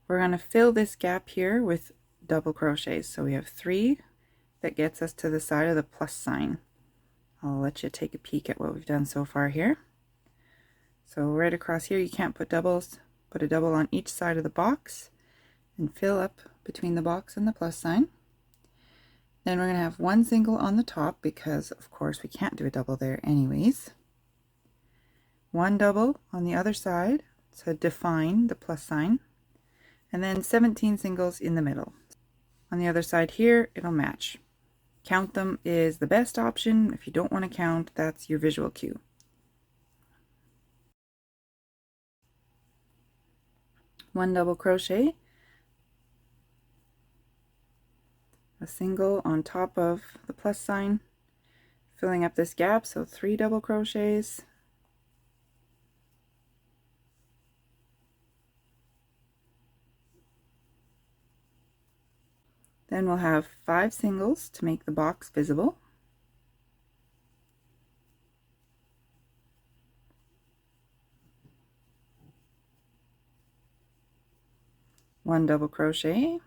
S1: We're going to fill this gap here with double crochets. So we have 3 that gets us to the side of the plus sign. I'll let you take a peek at what we've done so far here. So right across here, you can't put doubles. Put a double on each side of the box and fill up between the box and the plus sign. Then we're going to have 1 single on the top because of course we can't do a double there anyways. 1 double on the other side to define the plus sign. And then 17 singles in the middle. On the other side here, it'll match. Count them is the best option. If you don't want to count, that's your visual cue. One double crochet, a single on top of the plus sign, filling up this gap, so 3 double crochets, then we'll have 5 singles to make the box visible. One double crochet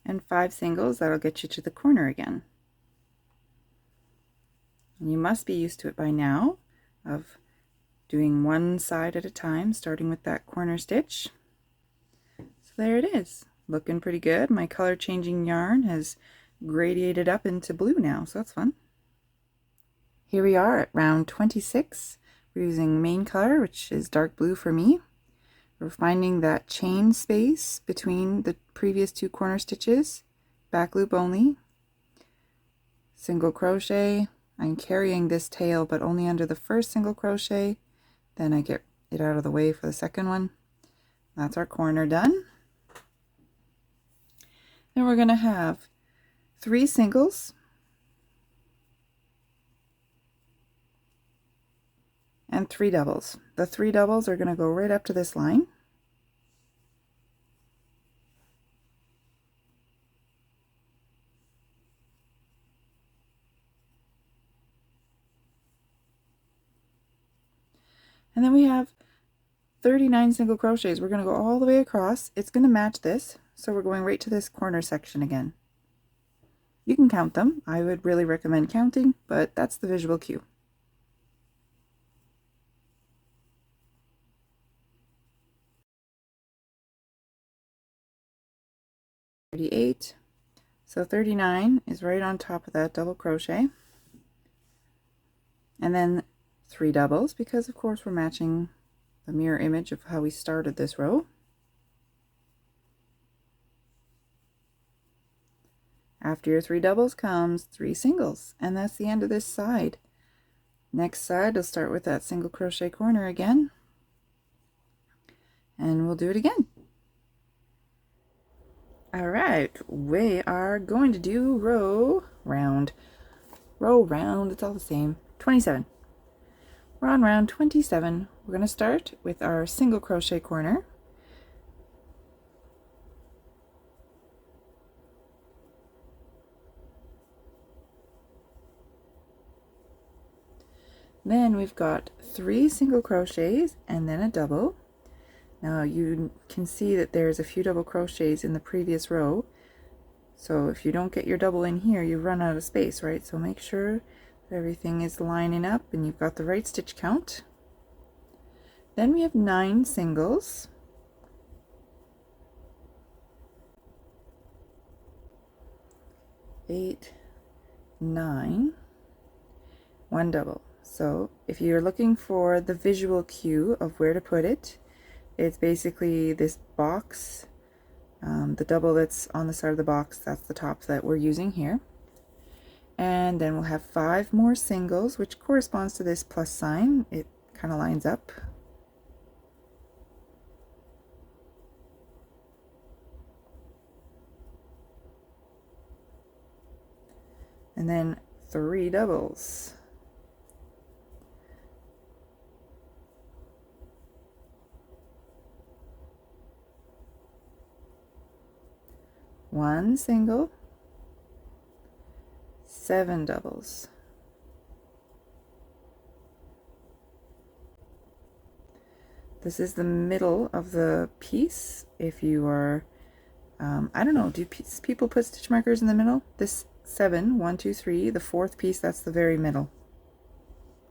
S1: and 5 singles. That'll get you to the corner again. And you must be used to it by now of doing one side at a time, starting with that corner stitch. So there it is, looking pretty good. My color changing yarn has gradiated up into blue now, so that's fun. Here we are at round 26. We're using main color, which is dark blue for me. We're finding that chain space between the previous two corner stitches, back loop only, single crochet. I'm carrying this tail but only under the first single crochet, then I get it out of the way for the second one. That's our corner done. Then we're going to have 3 singles and 3 doubles. The 3 doubles are going to go right up to this line. And then we have 39 single crochets. We're going to go all the way across. It's going to match this, so we're going right to this corner section again. You can count them. I would really recommend counting, but that's the visual cue. So 39 is right on top of that double crochet, and then 3 doubles, because of course we're matching the mirror image of how we started this row. After your 3 doubles comes 3 singles, and that's the end of this side. Next side, we'll start with that single crochet corner again, and we'll do it again. Alright, we are going to do row round, it's all the same, 27. We're on round 27. We're going to start with our single crochet corner. Then we've got 3 single crochets and then a double. Now you can see that there's a few double crochets in the previous row, so if you don't get your double in here, you run out of space, right? So make sure that everything is lining up and you've got the right stitch count. Then we have 9 singles, 8, 9, 1 double. So if you're looking for the visual cue of where to put it, it's basically this box, the double that's on the side of the box, that's the top that we're using here. And then we'll have 5 more singles, which corresponds to this plus sign. It kind of lines up. And then 3 doubles. One single, 7 doubles. This is the middle of the piece. If you are, I don't know, do people put stitch markers in the middle? This 7, 1, 2, 3, the 4th piece, that's the very middle,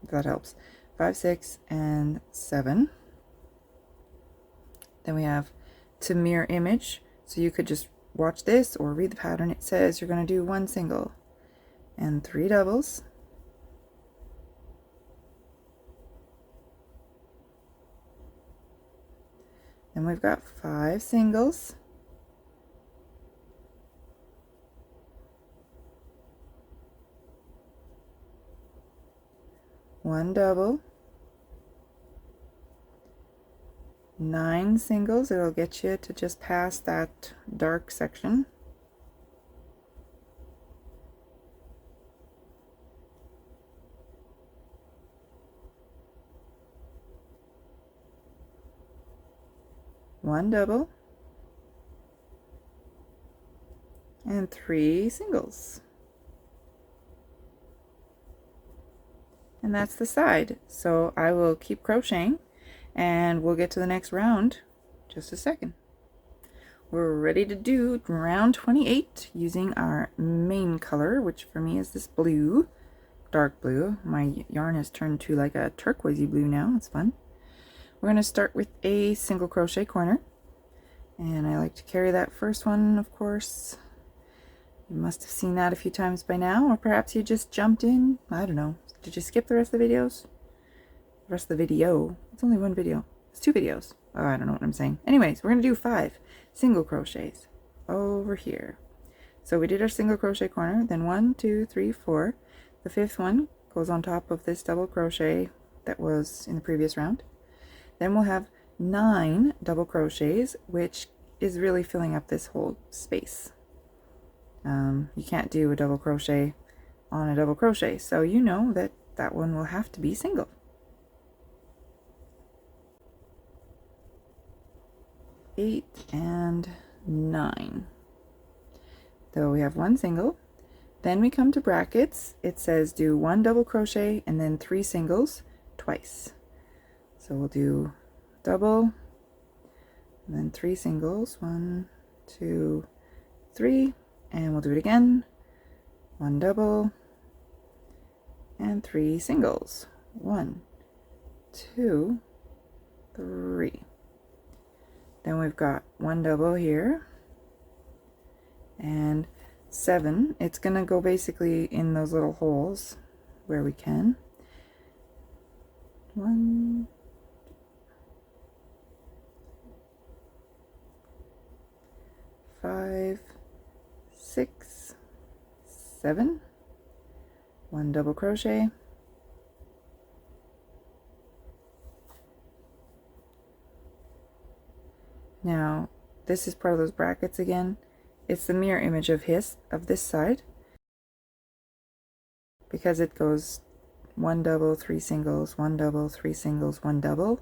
S1: if that helps. 5, 6, and 7. Then we have to mirror image, so you could just watch this or read the pattern. It says you're going to do 1 single and 3 doubles. Then we've got 5 singles, 1 double, 9 singles. It'll get you to just past that dark section. One double and 3 singles. And that's the side. So I will keep crocheting and we'll get to the next round just a second. We're ready to do round 28 using our main color, which for me is this blue, dark blue. My yarn has turned to like a turquoisey blue now. It's fun. We're going to start with a single crochet corner, and I like to carry that first one, of course. You must have seen that a few times by now, or perhaps you just jumped in. I don't know. Did you skip the rest of the videos? The rest of the video. It's only one video. It's 2 videos. Oh, I don't know what I'm saying. Anyways, we're going to do 5 single crochets over here. So we did our single crochet corner, then 1, 2, 3, 4. The 5th one goes on top of this double crochet that was in the previous round. Then we'll have 9 double crochets, which is really filling up this whole space. You can't do a double crochet on a double crochet, so you know that that one will have to be single. 8 and 9. So we have 1 single. Then we come to brackets. It says do 1 double crochet and then 3 singles twice. So we'll do double and then 3 singles. 1, 2, 3, and we'll do it again. 1 double and 3 singles. 1, 2, 3. Then we've got 1 double here and 7. It's gonna go basically in those little holes where we can. 1, 5, 6, 7. 1 double crochet. Now this is part of those brackets again. It's the mirror image of this side, because it goes 1 double, 3 singles, 1 double, 3 singles, 1 double.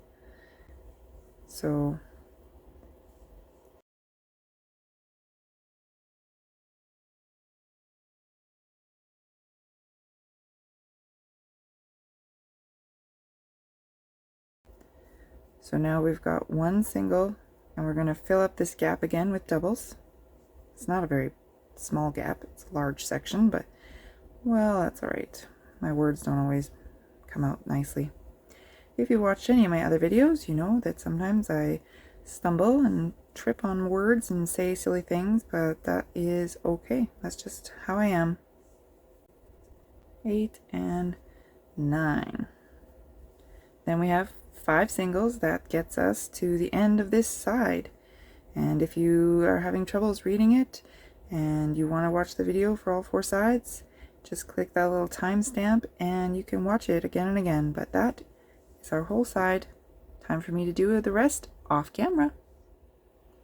S1: So now we've got 1 single, and we're going to fill up this gap again with doubles. It's not a very small gap, it's a large section, but well, that's alright. My words don't always come out nicely. If you watched any of my other videos, you know that sometimes I stumble and trip on words and say silly things, but that is okay. That's just how I am. 8 and 9. Then we have 5 singles. That gets us to the end of this side. And if you are having troubles reading it and you want to watch the video for all 4 sides, just click that little timestamp and you can watch it again and again. But that is our whole side. Time for me to do the rest off camera.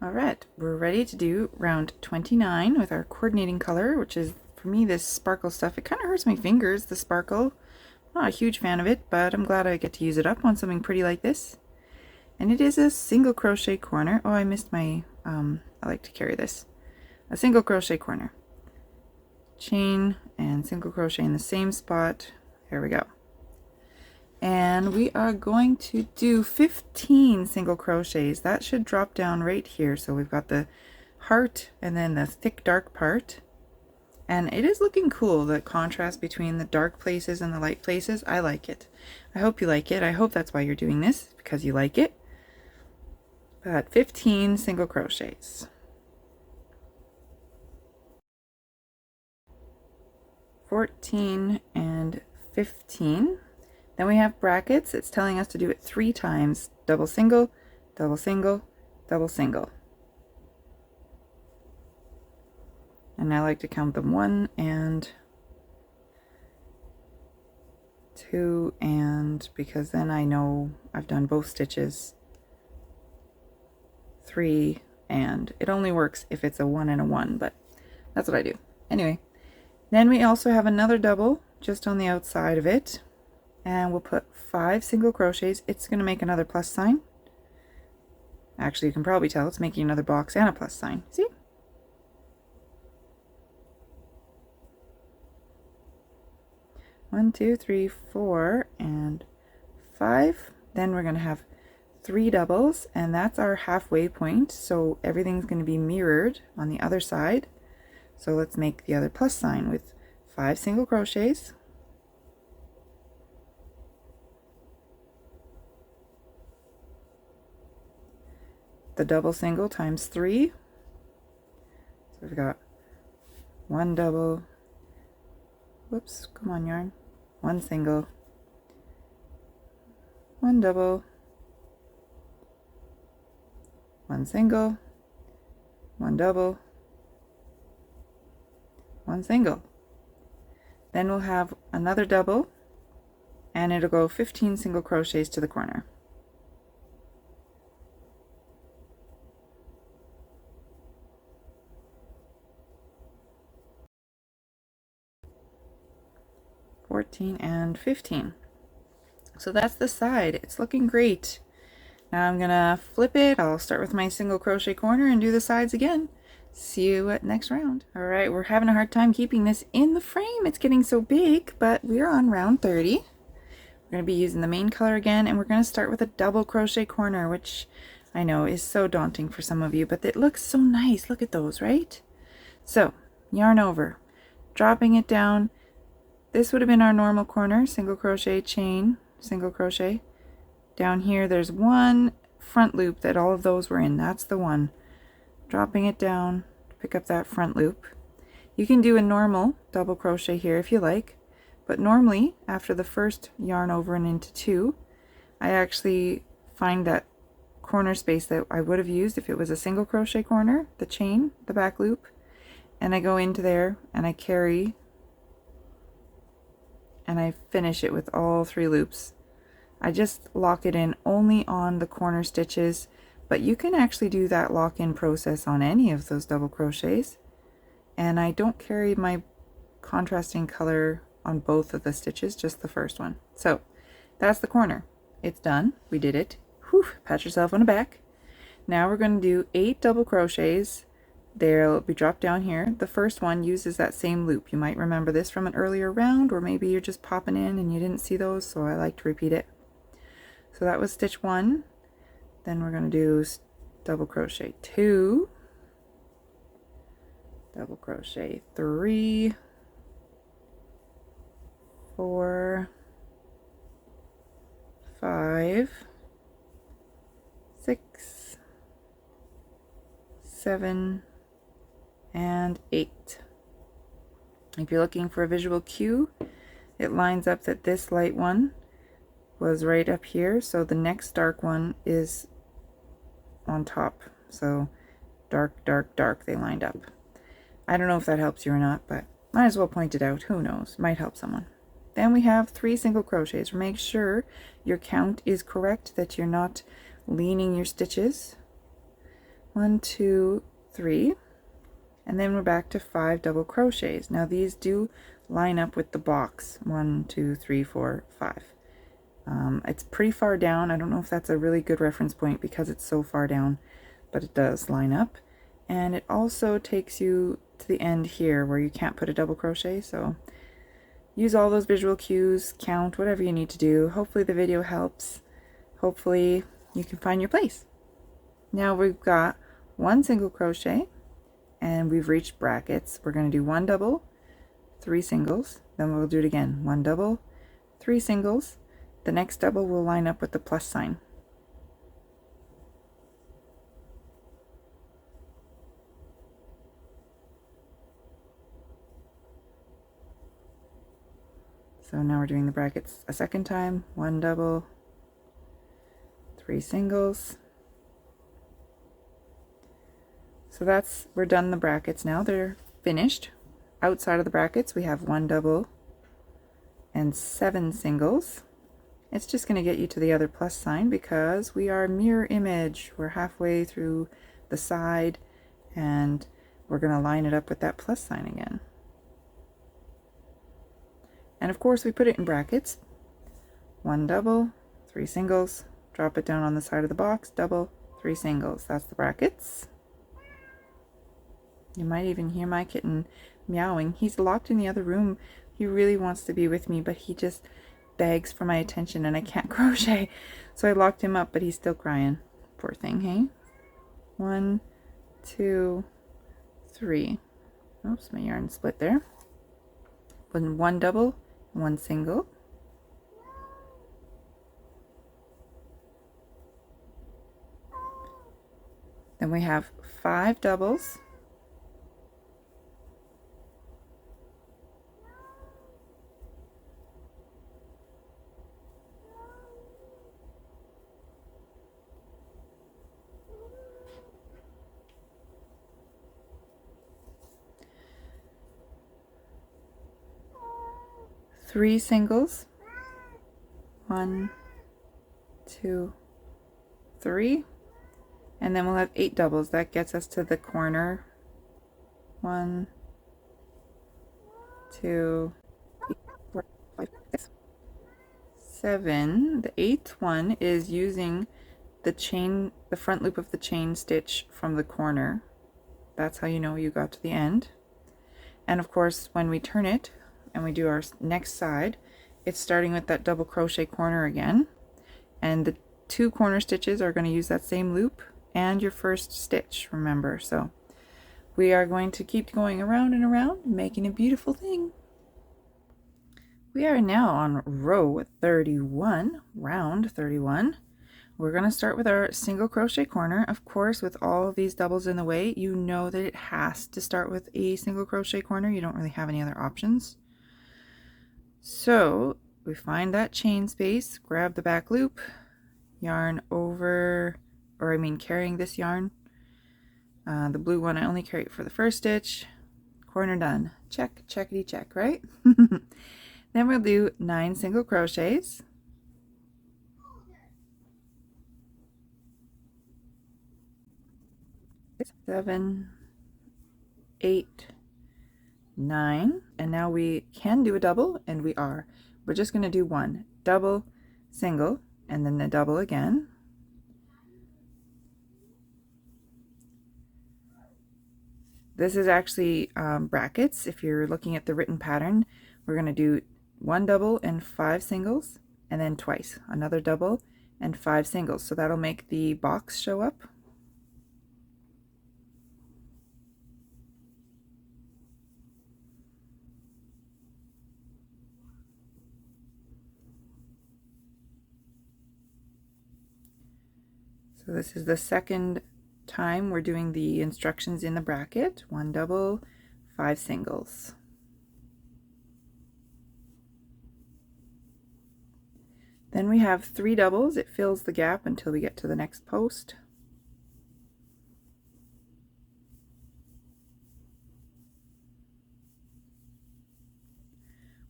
S1: Alright, we're ready to do round 29 with our coordinating color, which is, for me, this sparkle stuff. It kind of hurts my fingers, the sparkle. I'm not a huge fan of it, but I'm glad I get to use it up on something pretty like this. And it is a single crochet corner. Oh, I missed my, I like to carry this. A single crochet corner. Chain and single crochet in the same spot. There we go. And we are going to do 15 single crochets. That should drop down right here. So we've got the heart and then the thick dark part. And it is looking cool, the contrast between the dark places and the light places. I like it. I hope you like it. I hope that's why you're doing this, because you like it. But 15 single crochets. 14 and 15. Then we have brackets. It's telling us to do it 3 times. Double single, double single, double single. And I like to count them 1 and 2, and because then I know I've done both stitches. 3, and it only works if it's a 1 and a 1, but that's what I do. Anyway, then we also have another double just on the outside of it, and we'll put 5 single crochets. It's going to make another plus sign. Actually, you can probably tell it's making another box and a plus sign. See? One, 2, 3, 4, and 5. Then we're going to have 3 doubles, and that's our halfway point, so everything's going to be mirrored on the other side. So let's make the other plus sign with 5 single crochets, the double single times 3, so we've got 1 double, whoops, come on yarn, 1 single, 1 double, one single, one double, one single. Then we'll have another double, and it'll go 15 single crochets to the corner. And 15. So that's the side. It's looking great. Now I'm gonna flip it. I'll start with my single crochet corner and do the sides again. See you at next round. All right, we're having a hard time keeping this in the frame. It's getting so big, but we're on round 30. We're gonna be using the main color again, and we're gonna start with a double crochet corner, which I know is so daunting for some of you, but it looks so nice. Look at those, right? So yarn over, dropping it down. This would have been our normal corner, single crochet, chain, single crochet. Down here there's one front loop that all of those were in. That's the one. Dropping it down to pick up that front loop. You can do a normal double crochet here if you like, but normally after the first yarn over and into two, I actually find that corner space that I would have used if it was a single crochet corner, the chain, the back loop, and I go into there and I carry and I finish it with all 3 loops. I just lock it in only on the corner stitches, but you can actually do that lock-in process on any of those double crochets. And I don't carry my contrasting color on both of the stitches, just the first one. So that's the corner. It's done. We did it. Whew, pat yourself on the back. Now we're going to do 8 double crochets. They'll be dropped down here. The first one uses that same loop. You might remember this from an earlier round, or maybe you're just popping in and you didn't see those, so I like to repeat it. So that was stitch 1. Then we're going to do double crochet 2, double crochet 3, 4, 5, 6, 7, and 8. If you're looking for a visual cue, it lines up that this light one was right up here, so the next dark one is on top. So dark, dark, dark, they lined up. I don't know if that helps you or not, but might as well point it out. Who knows? Might help someone. Then we have 3 single crochets. Make sure your count is correct, that you're not leaning your stitches. 1, 2, 3. And then we're back to 5 double crochets. Now these do line up with the box. 1, 2, 3, 4, 5. It's pretty far down. I don't know if that's a really good reference point because it's so far down, but it does line up. And it also takes you to the end here where you can't put a double crochet. So use all those visual cues, count, whatever you need to do. Hopefully the video helps. Hopefully you can find your place. Now we've got 1 single crochet, and we've reached brackets. We're going to do 1 double, 3 singles, then we'll do it again. 1 double, 3 singles. The next double will line up with the plus sign. So now we're doing the brackets a second time. 1 double, 3 singles. So we're done the brackets now. They're finished. Outside of the brackets we have 1 double and 7 singles. It's just going to get you to the other plus sign because we are mirror image. We're halfway through the side and we're going to line it up with that plus sign again. And of course we put it in brackets. 1 double, 3 singles, drop it down on the side of the box, double, 3 singles. That's the brackets. You might even hear my kitten meowing. He's locked in the other room. He really wants to be with me, but he just begs for my attention and I can't crochet. So I locked him up, but he's still crying. Poor thing, hey? 1, 2, 3. Oops, my yarn split there. 1 double, 1 single. Then we have 5 doubles. 3 singles, 1, 2, 3, and then we'll have 8 doubles. That gets us to the corner. 1, 2, 3, 4, 5, 6, 7. The 8th one is using the front loop of the chain stitch from the corner. That's how you know you got to the end. And of course, when we turn it and we do our next side, it's starting with that double crochet corner again, and the 2 corner stitches are going to use that same loop and your first stitch, remember. So we are going to keep going around and around, making a beautiful thing. We are now on row 31, round 31. We're going to start with our single crochet corner. Of course, with all of these doubles in the way, you know that it has to start with a single crochet corner. You don't really have any other options. So we find that chain space, grab the back loop, yarn over, or I mean carrying this yarn. The blue one I only carry it for the first stitch. Corner done. Check, checkity check, right? Then we'll do 9 single crochets. 7, 8, 9, and now we can do a double, and we are. We're just going to do 1 double, single, and then a double again. This is actually brackets. If you're looking at the written pattern, we're going to do 1 double and 5 singles, and then twice another double and 5 singles. So that'll make the box show up. So this is the second time we're doing the instructions in the bracket. 1 double, 5 singles. Then we have 3 doubles. It fills the gap until we get to the next post.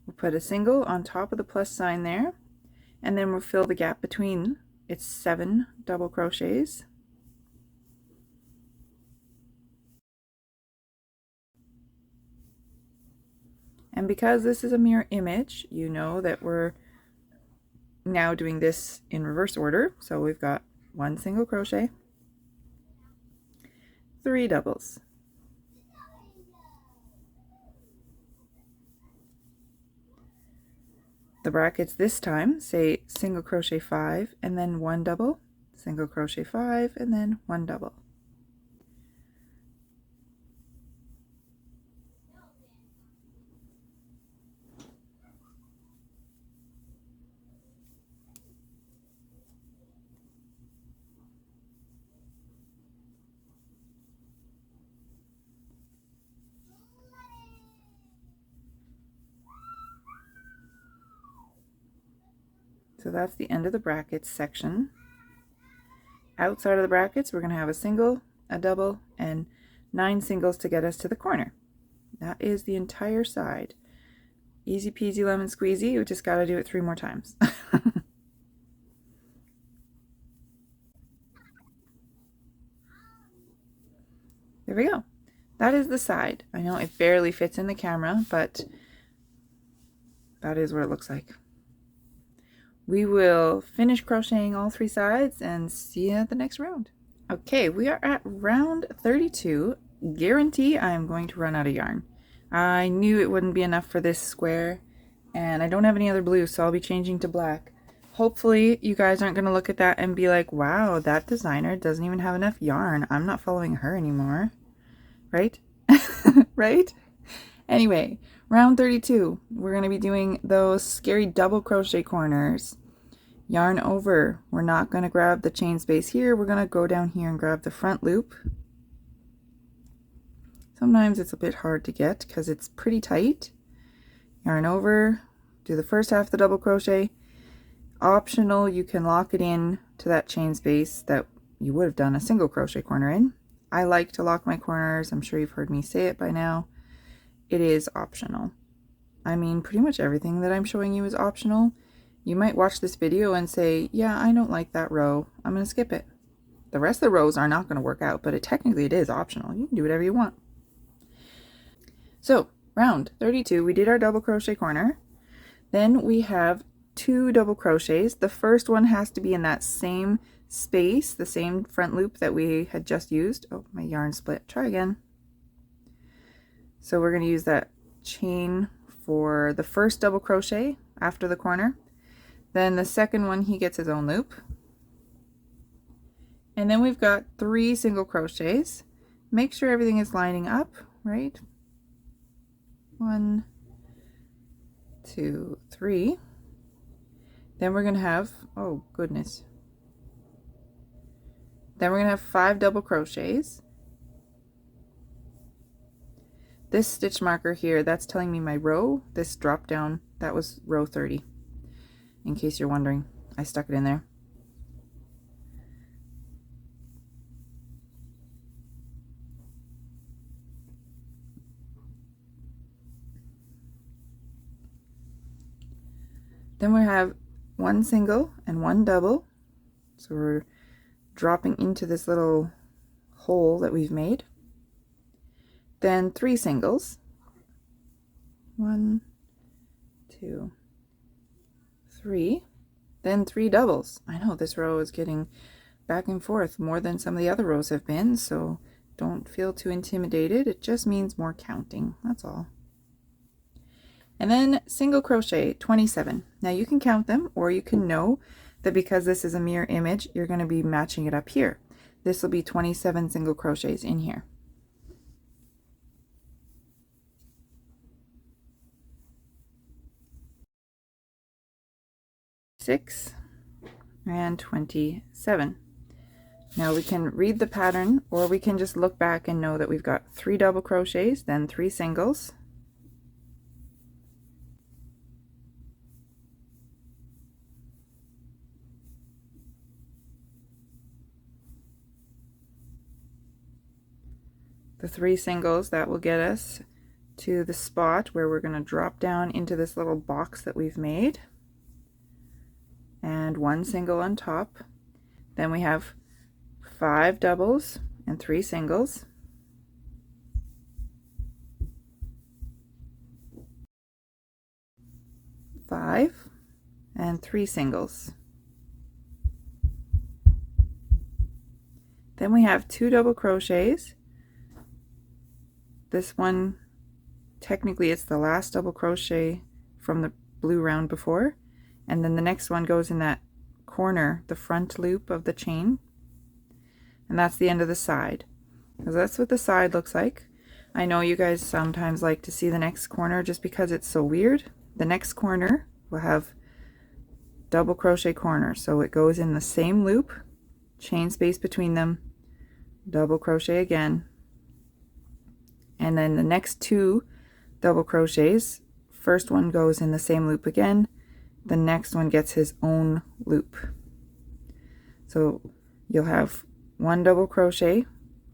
S1: We'll put a single on top of the plus sign there, and then we'll fill the gap between. It's 7 double crochets. And because this is a mirror image, you know that we're now doing this in reverse order. So we've got 1 single crochet, 3 doubles, the brackets this time say single crochet 5 and then 1 double, single crochet 5 and then 1 double. So that's the end of the brackets section. Outside of the brackets, we're going to have a single, a double, and 9 singles to get us to the corner. That is the entire side. Easy peasy lemon squeezy. We just got to do it 3 more times. There we go. That is the side. I know it barely fits in the camera, but that is what it looks like. We will finish crocheting all 3 sides and see you at the next round. Okay, we are at round 32. Guarantee I'm going to run out of yarn. I knew it wouldn't be enough for this square, and I don't have any other blue, so I'll be changing to black. Hopefully you guys aren't going to look at that and be like, wow, that designer doesn't even have enough yarn. I'm not following her anymore. Right? Right? Anyway, round 32, we're going to be doing those scary double crochet corners. Yarn over. We're not going to grab the chain space here. We're going to go down here and grab the front loop. Sometimes it's a bit hard to get because it's pretty tight. Yarn over, do the first half of the double crochet. Optional, you can lock it in to that chain space that you would have done a single crochet corner in. I like to lock my corners. I'm sure you've heard me say it by now. It is optional. I mean, pretty much everything that I'm showing you is optional. You might watch this video and say, yeah, I don't like that row, I'm going to skip it. The rest of the rows are not going to work out, but technically it is optional. You can do whatever you want. So round 32, we did our double crochet corner. Then we have 2 double crochets. The first one has to be in that same space, the same front loop that we had just used. Oh, my yarn split. Try again. So we're going to use that chain for the first double crochet after the corner. Then the second one, he gets his own loop. And then we've got 3 single crochets. Make sure everything is lining up, right? 1, 2, 3. Then we're going to have, oh goodness. Then we're going to have 5 double crochets. This stitch marker here, that's telling me my row. This drop down, that was row 30. In case you're wondering, I stuck it in there. Then we have 1 single and 1 double. So we're dropping into this little hole that we've made. Then 3 singles. 1, 2, 3. Then 3 doubles. I know this row is getting back and forth more than some of the other rows have been, so don't feel too intimidated. It just means more counting, that's all. And then single crochet 27. Now you can count them, or you can know that because this is a mirror image, you're going to be matching it up here. This will be 27 single crochets in here. And 27. Now we can read the pattern, or we can just look back and know that we've got 3 double crochets, then 3 singles, the 3 singles that will get us to the spot where we're going to drop down into this little box that we've made, and 1 single on top. Then we have 5 doubles and 3 singles, 5 and 3 singles. Then we have 2 double crochets. This one, technically it's the last double crochet from the blue round before, and then the next one goes in that corner, the front loop of the chain, and that's the end of the side. Because that's what the side looks like. I know you guys sometimes like to see the next corner just because it's so weird. The next corner will have double crochet corner, so it goes in the same loop, chain space between them, double crochet again, and then the next 2 double crochets, first one goes in the same loop again, the next one gets his own loop. So you'll have 1 double crochet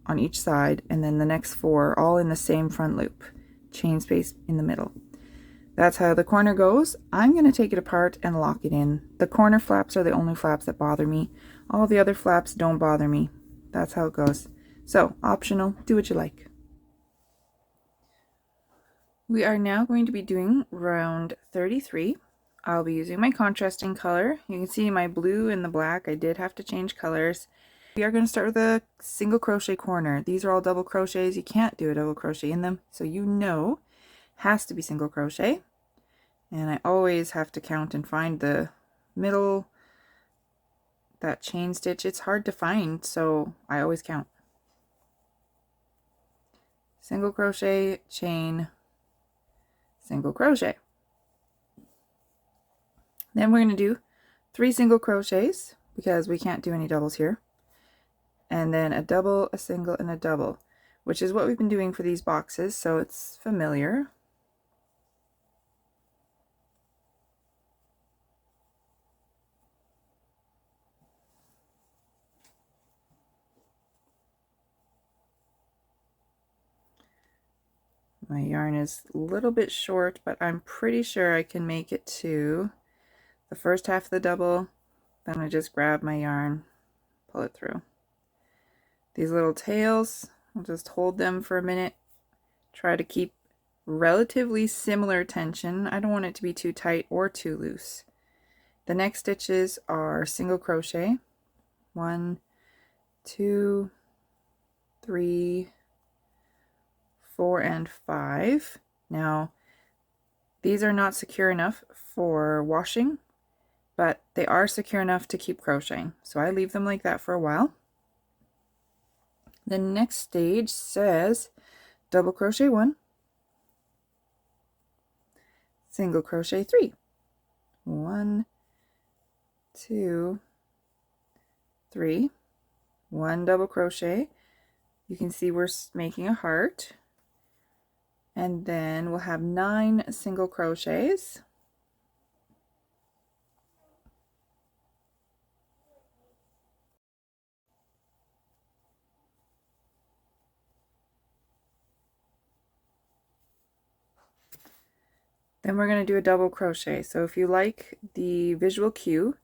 S1: on each side, and then the next 4 all in the same front loop, chain space in the middle. That's how the corner goes. I'm going to take it apart and lock it in. The corner flaps are the only flaps that bother me. All the other flaps don't bother me. That's how it goes. So optional, do what you like. We are now going to be doing round 33. I'll be using my contrasting color. You can see my blue and the black. I did have to change colors. We are going to start with a single crochet corner. These are all double crochets. You can't do a double crochet in them, so you know has to be single crochet. And I always have to count and find the middle, that chain stitch. It's hard to find, so I always count. Single crochet, chain, single crochet. Then we're going to do 3 single crochets because we can't do any doubles here, and then a double, a single, and a double, which is what we've been doing for these boxes, so it's familiar. My yarn is a little bit short, but I'm pretty sure I can make it to the first half of the double. Then I just grab my yarn, pull it through. These little tails, I'll just hold them for a minute. Try to keep relatively similar tension. I don't want it to be too tight or too loose. The next stitches are single crochet. 1, 2, 3, 4, and 5. Now, these are not secure enough for washing, but they are secure enough to keep crocheting. So I leave them like that for a while. The next stage says double crochet 1, single crochet 3. 1, 2, 3, 1 double crochet. You can see we're making a heart. And then we'll have 9 single crochets. Then we're going to do a double crochet. So if you like the visual cue,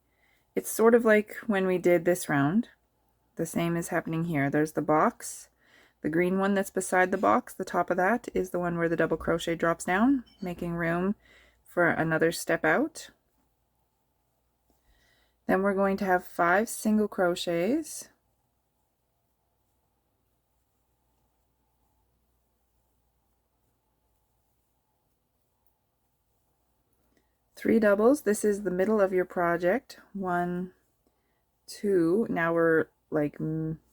S1: it's sort of like when we did this round. The same is happening here. There's the box. The green one that's beside the box, the top of that is the one where the double crochet drops down, making room for another step out. Then we're going to have 5 single crochets. Three doubles. This is the middle of your project. 1, 2. Now we're like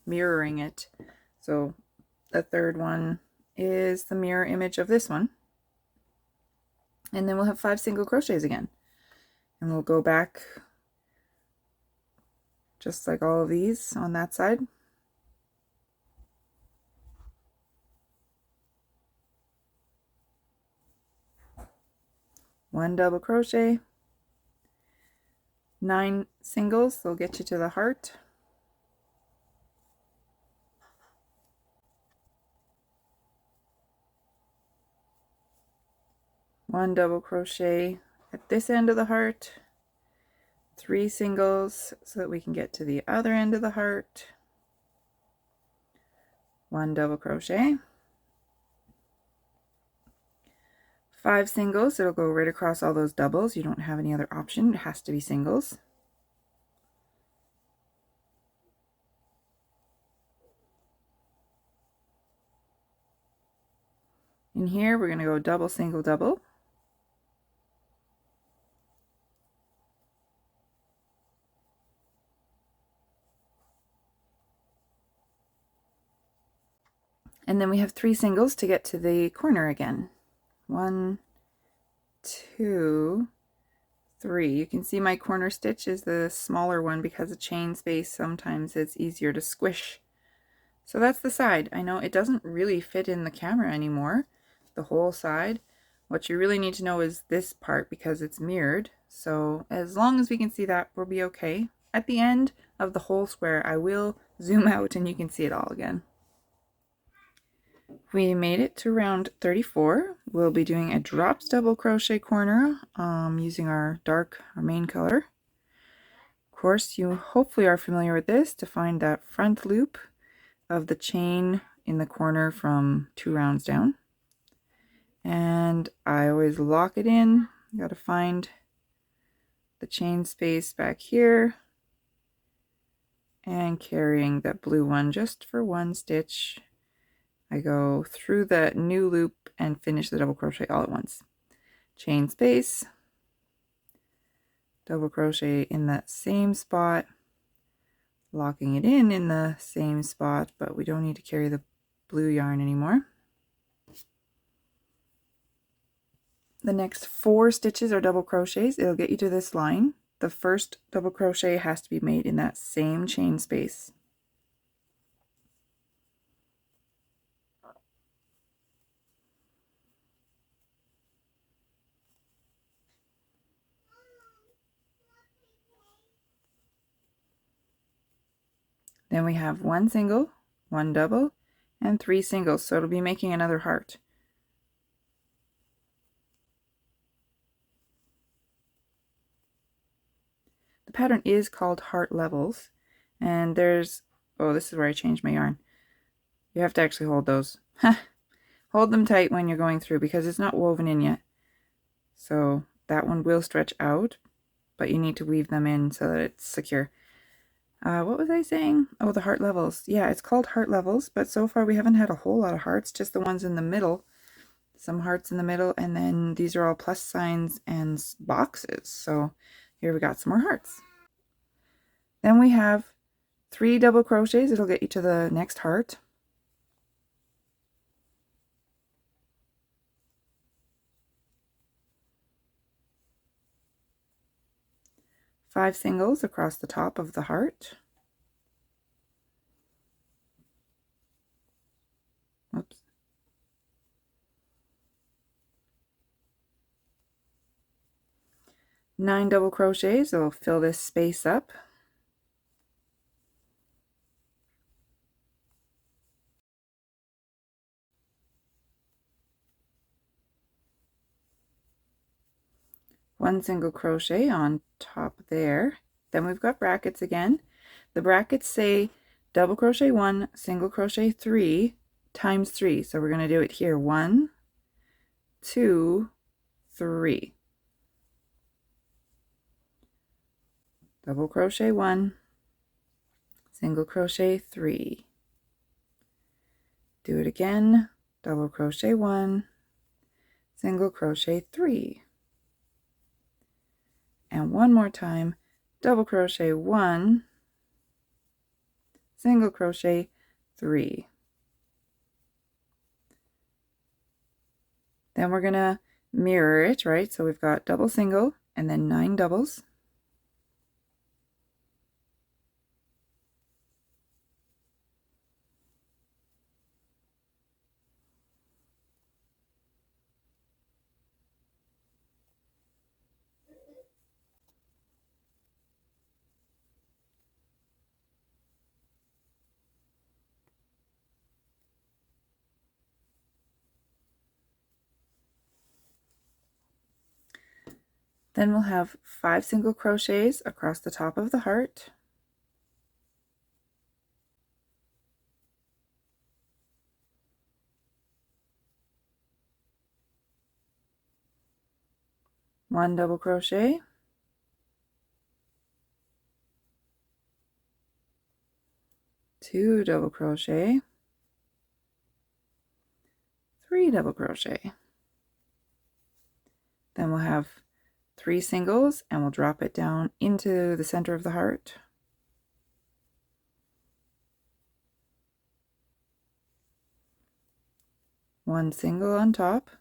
S1: mirroring it. So the third one is the mirror image of this one. And then we'll have 5 single crochets again. And we'll go back just like all of these on that side. One double crochet, 9 singles, they'll get you to the heart. One double crochet at this end of the heart, 3 singles so that we can get to the other end of the heart. One double crochet, 5 singles, it'll go right across all those doubles. You don't have any other option, it has to be singles. In here we're going to go double, single, double. And then we have 3 singles to get to the corner again. 1, 2, 3. You can see my corner stitch is the smaller one because of chain space. Sometimes it's easier to squish. So that's the side. I know it doesn't really fit in the camera anymore, the whole side. What you really need to know is this part because it's mirrored. So as long as we can see that, we'll be okay. At the end of the whole square, I will zoom out and you can see it all again. We made it to round 34. We'll be doing a drops double crochet corner using our main color. Of course, you hopefully are familiar with this to find that front loop of the chain in the corner from 2 rounds down. And I always lock it in. You got to find the chain space back here and carrying that blue one just for 1 stitch. I go through the new loop and finish the double crochet all at once. Chain space, double crochet in that same spot, locking it in the same spot, but we don't need to carry the blue yarn anymore. The next 4 stitches are double crochets. It'll get you to this line. The first double crochet has to be made in that same chain space. Then we have 1 single, 1 double, and 3 singles, so it'll be making another heart. The pattern is called Heart Levels, and there's, oh, this is where I changed my yarn. You have to actually hold those. Hold them tight when you're going through because it's not woven in yet. So that one will stretch out, but you need to weave them in so that it's secure. What was I saying? Oh, the heart levels. Yeah, it's called Heart Levels, but so far we haven't had a whole lot of hearts, just the ones in the middle. Some hearts in the middle, and then these are all plus signs and boxes. So here we got some more hearts. Then we have 3 double crochets. It'll get you to the next heart. 5 singles across the top of the heart. Oops. 9 double crochets. It'll fill this space up. 1 single crochet on top there. Then we've got brackets again. The brackets say double crochet 1, single crochet 3 times 3. So we're going to do it here. 1, 2, 3. Double crochet 1, single crochet 3. Do it again. Double crochet 1, single crochet 3. And one more time, double crochet 1, single crochet 3. Then we're going to mirror it, right? So we've got double single and then 9 doubles. Then we'll have 5 single crochets across the top of the heart. One double crochet. Two double crochet. 3 double crochet. Then we'll have 3 singles and we'll drop it down into the center of the heart. One single on top.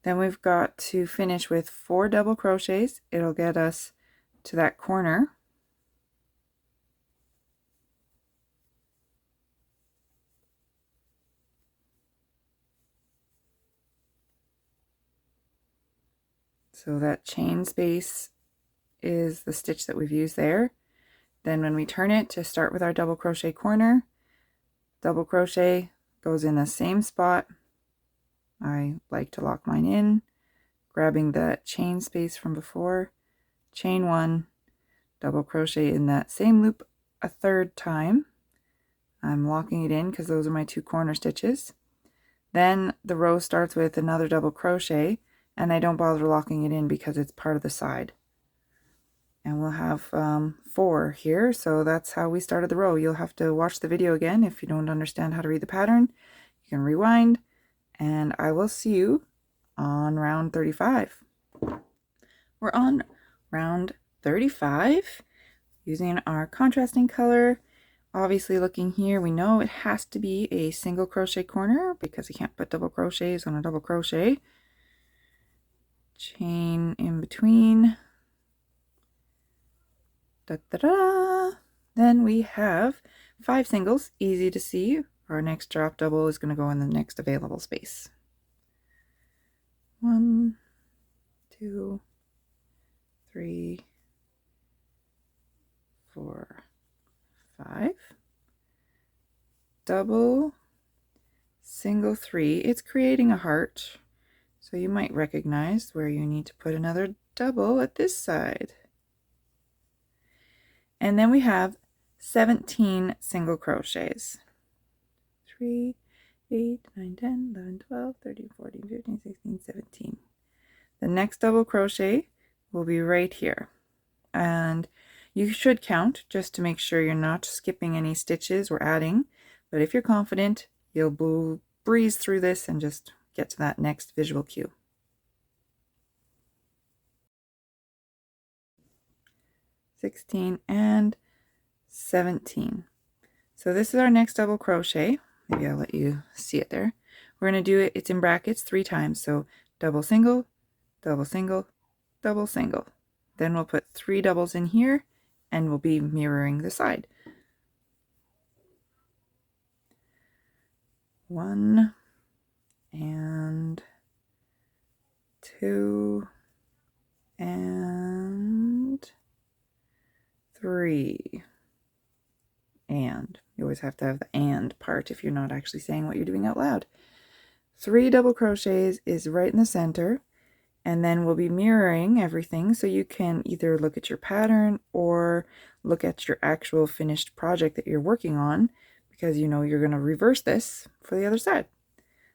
S1: Then we've got to finish with 4 double crochets. It'll get us to that corner. So that chain space is the stitch that we've used there. Then when we turn it to start with our double crochet corner, double crochet goes in the same spot. I like to lock mine in, grabbing the chain space from before, chain 1, double crochet in that same loop a 3rd time. I'm locking it in because those are my 2 corner stitches. Then the row starts with another double crochet, and I don't bother locking it in because it's part of the side. And we'll have 4 here, so that's how we started the row. You'll have to watch the video again if you don't understand how to read the pattern. You can rewind, and I will see you on round 35. We're on round 35 using our contrasting color. Obviously, looking here, we know it has to be a single crochet corner because you can't put double crochets on a double crochet. Chain in between. Da, da, da. Then we have 5 singles, easy to see. Our next drop double is going to go in the next available space. 1, 2, 3, 4, 5. Double, single 3. It's creating a heart. So you might recognize where you need to put another double at this side. And then we have 17 single crochets. 3, 8, 9, 10, 11, 12, 13, 14, 15, 16, 17. The next double crochet will be right here. And you should count just to make sure you're not skipping any stitches or adding. But if you're confident, you'll breeze through this and just get to that next visual cue. 16 and 17. So this is our next double crochet. Maybe I'll let you see it there. We're going to do it, it's in brackets 3 times. So double single, double single, double single. Then we'll put 3 doubles in here and we'll be mirroring the side. 1 and 2 and 3. And you always have to have the and part if you're not actually saying what you're doing out loud. 3 double crochets is right in the center, and then we'll be mirroring everything, so you can either look at your pattern or look at your actual finished project that you're working on, because you know you're going to reverse this for the other side.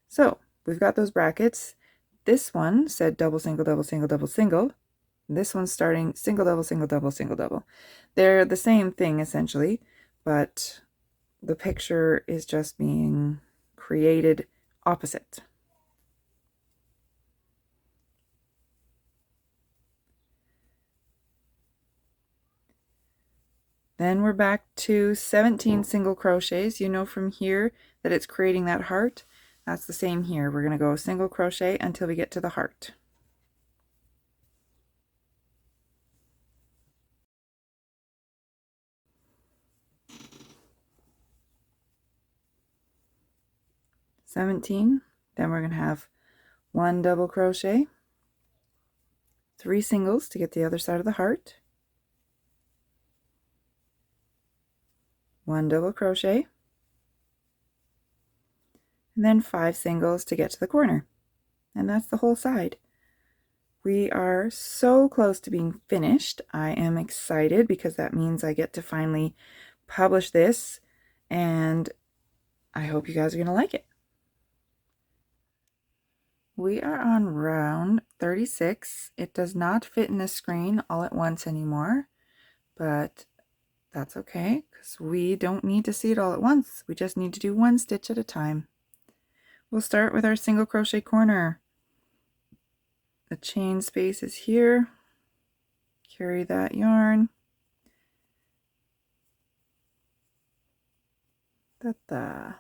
S1: So we've got those brackets. This one said double single, double single, double single. This one's starting single, double, single, double, single, double. They're the same thing essentially, but the picture is just being created opposite. Then we're back to 17 single crochets. You know from here that it's creating that heart. That's the same here. We're going to go single crochet until we get to the heart. Then we're going to have 1 double crochet, 3 singles to get the other side of the heart, 1 double crochet, and then 5 singles to get to the corner. And that's the whole side. We are so close to being finished. I am excited because that means I get to finally publish this, and I hope you guys are going to like it. We are on round 36. It does not fit in the screen all at once anymore, but that's okay because we don't need to see it all at once. We just need to do 1 stitch at a time. We'll start with our single crochet corner. The chain space is here. Carry that yarn. Ta-da.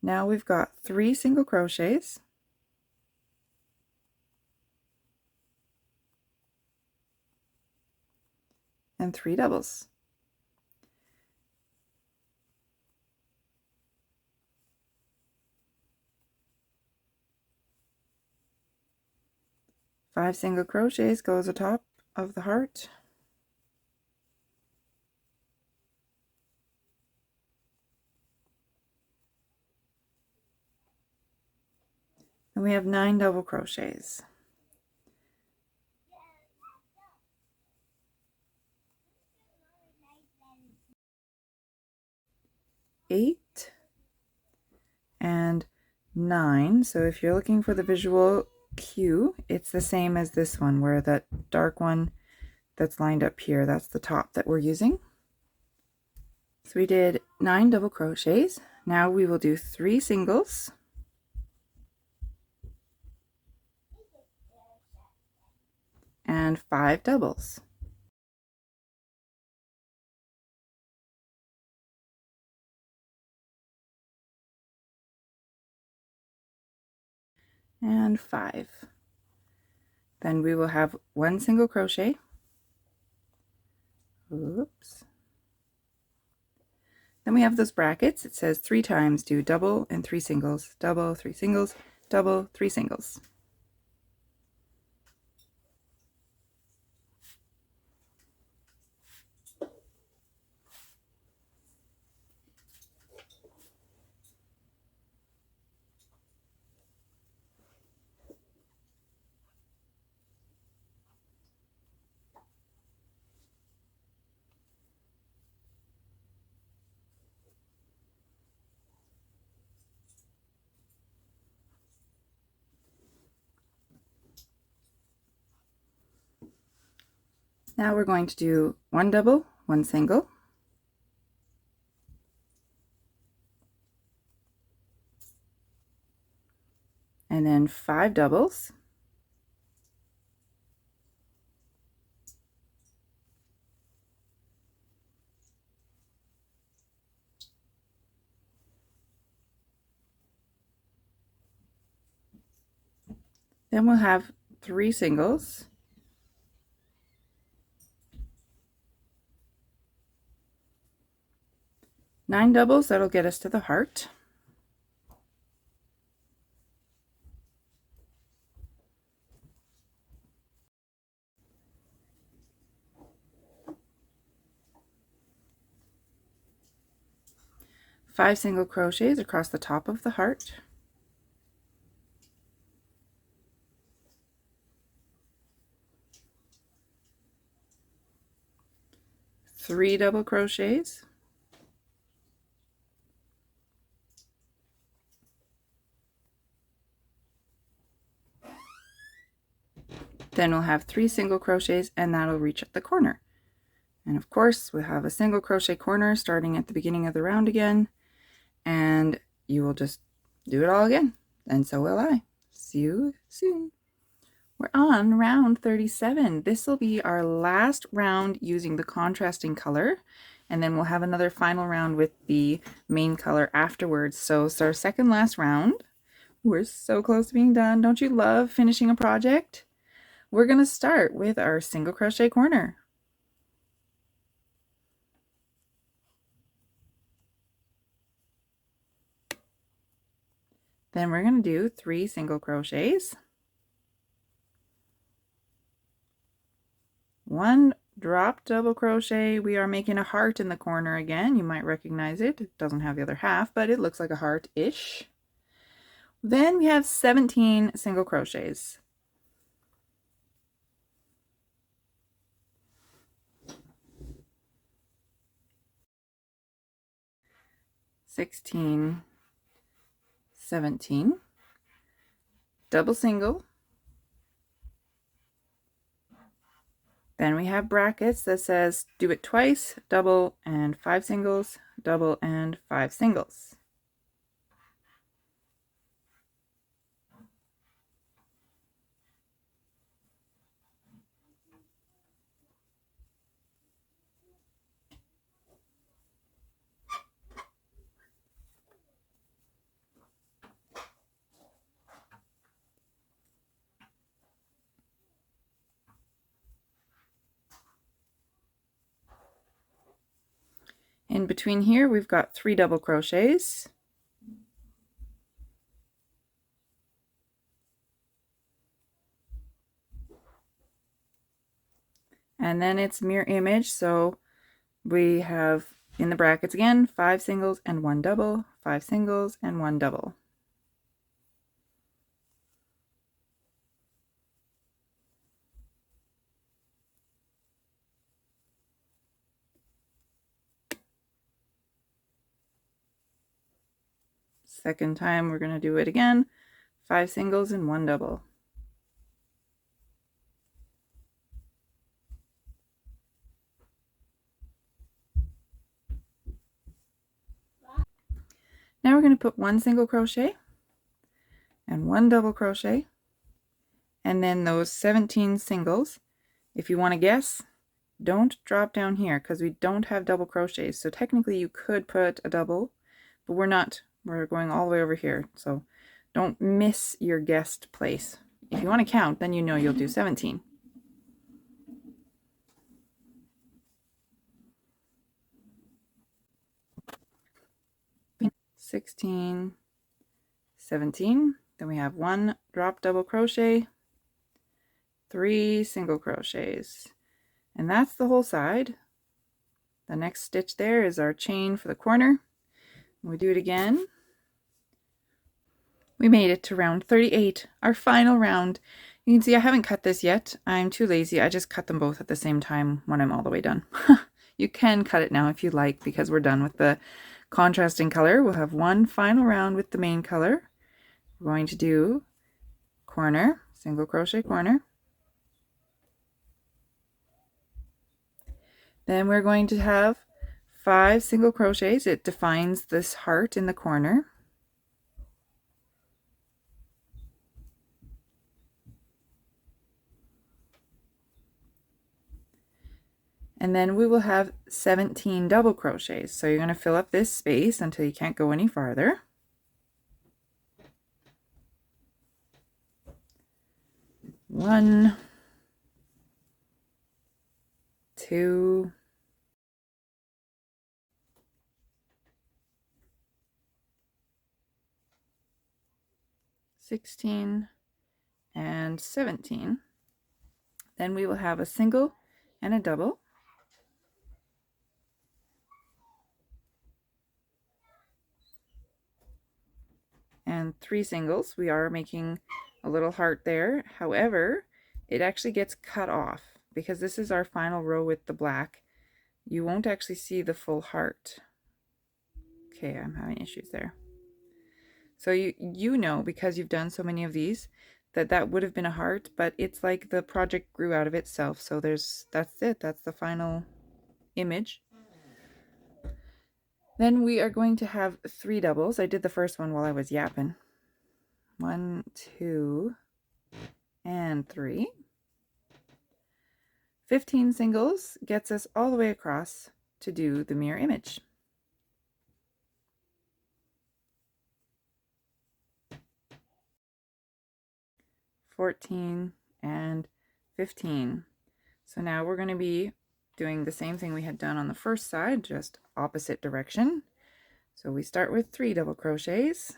S1: Now we've got 3 single crochets. And 3 doubles. Five single crochets goes atop of the heart. And we have 9 double crochets. Eight and 9. So if you're looking for the visual cue, it's the same as this one, where that dark one that's lined up here, that's the top that we're using. So we did 9 double crochets. Now we will do 3 singles and 5 doubles. And 5. Then we will have 1 single crochet. Oops. Then we have those brackets. It says 3 times do double and 3 singles, double, 3 singles, double, 3 singles. Now we're going to do 1 double, 1 single, and then 5 doubles, then we'll have 3 singles, 9 doubles, that'll get us to the heart, 5 single crochets across the top of the heart, 3 double crochets, then we'll have 3 single crochets, and that'll reach at the corner. And of course, we'll have a single crochet corner starting at the beginning of the round again, and you will just do it all again, and so will I. See you soon. We're on round 37. This will be our last round using the contrasting color, and then we'll have another final round with the main color afterwards. So it's our second last round. We're so close to being done. Don't you love finishing a project? We're going to start with our single crochet corner. Then we're going to do 3 single crochets, 1 drop double crochet. We are making a heart in the corner again. You might recognize it. It doesn't have the other half, but it looks like a heart-ish. Then we have 17 single crochets. 16, 17, double single, then we have brackets that says do it twice, double and 5 singles, double and 5 singles. In between here, we've got 3 double crochets, and then it's mirror image, so we have in the brackets again 5 singles and 1 double, 5 singles and 1 double. Second time we're going to do it again, 5 singles and 1 double. Now we're going to put 1 single crochet and 1 double crochet, and then those 17 singles. If you want to guess, don't drop down here because we don't have double crochets. So technically you could put a double, but we're not. We're going all the way over here. So don't miss your guessed place. If you want to count, then you know you'll do 17. (16, 17). Then we have 1 drop double crochet, 3 single crochets, and that's the whole side. The next stitch there is our chain for the corner. We do it again. We made it to round 38, our final round. You can see I haven't cut this yet. I'm too lazy. I just cut them both at the same time when I'm all the way done. You can cut it now if you like, because we're done with the contrasting color. We'll have one final round with the main color. We're going to do corner, single crochet corner, Then we're going to have 5 single crochets. It defines this heart in the corner. And then we will have 17 double crochets. So you're going to fill up this space until you can't go any farther. One, two, 16, and 17. Then we will have a single and a double. And 3 singles. We are making a little heart there. However, it actually gets cut off because this is our final row with the black. You won't actually see the full heart. Okay, I'm having issues there. So you know, because you've done so many of these, that would have been a heart, but it's like the project grew out of itself. So that's it. That's the final image. Then we are going to have 3 doubles. I did the first one while I was yapping. 1, 2, and 3. 15 singles gets us all the way across to do the mirror image. $14 and $15. So now we're going to be doing the same thing we had done on the first side, just opposite direction. So we start with 3 double crochets.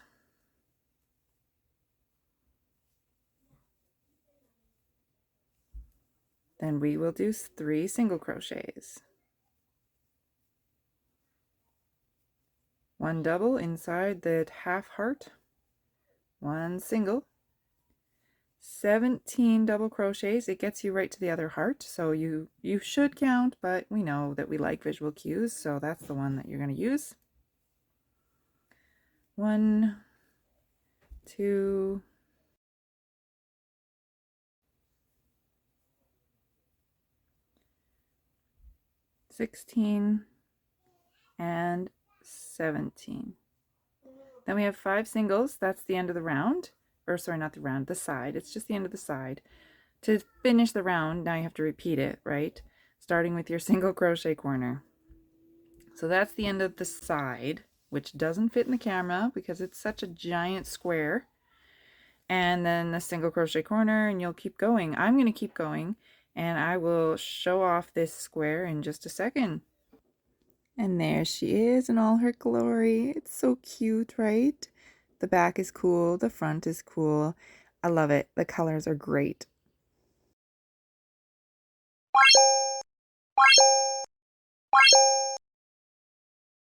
S1: Then we will do 3 single crochets. 1 double inside the half heart, 1 single, 17 double crochets. It gets you right to the other heart, so you should count, but we know that we like visual cues, so that's the one that you're going to use. 1, 2, 16, and 17. Then we have 5 singles. That's the end of the round. Or sorry, not the round, the side. It's just the end of the side. To finish the round, now you have to repeat it, right? Starting with your single crochet corner. So that's the end of the side, which doesn't fit in the camera because it's such a giant square. And then the single crochet corner, and you'll keep going. I'm going to keep going, and I will show off this square in just a second. And there she is in all her glory. It's so cute, right? The back is cool. The front is cool. I love it. The colors are great.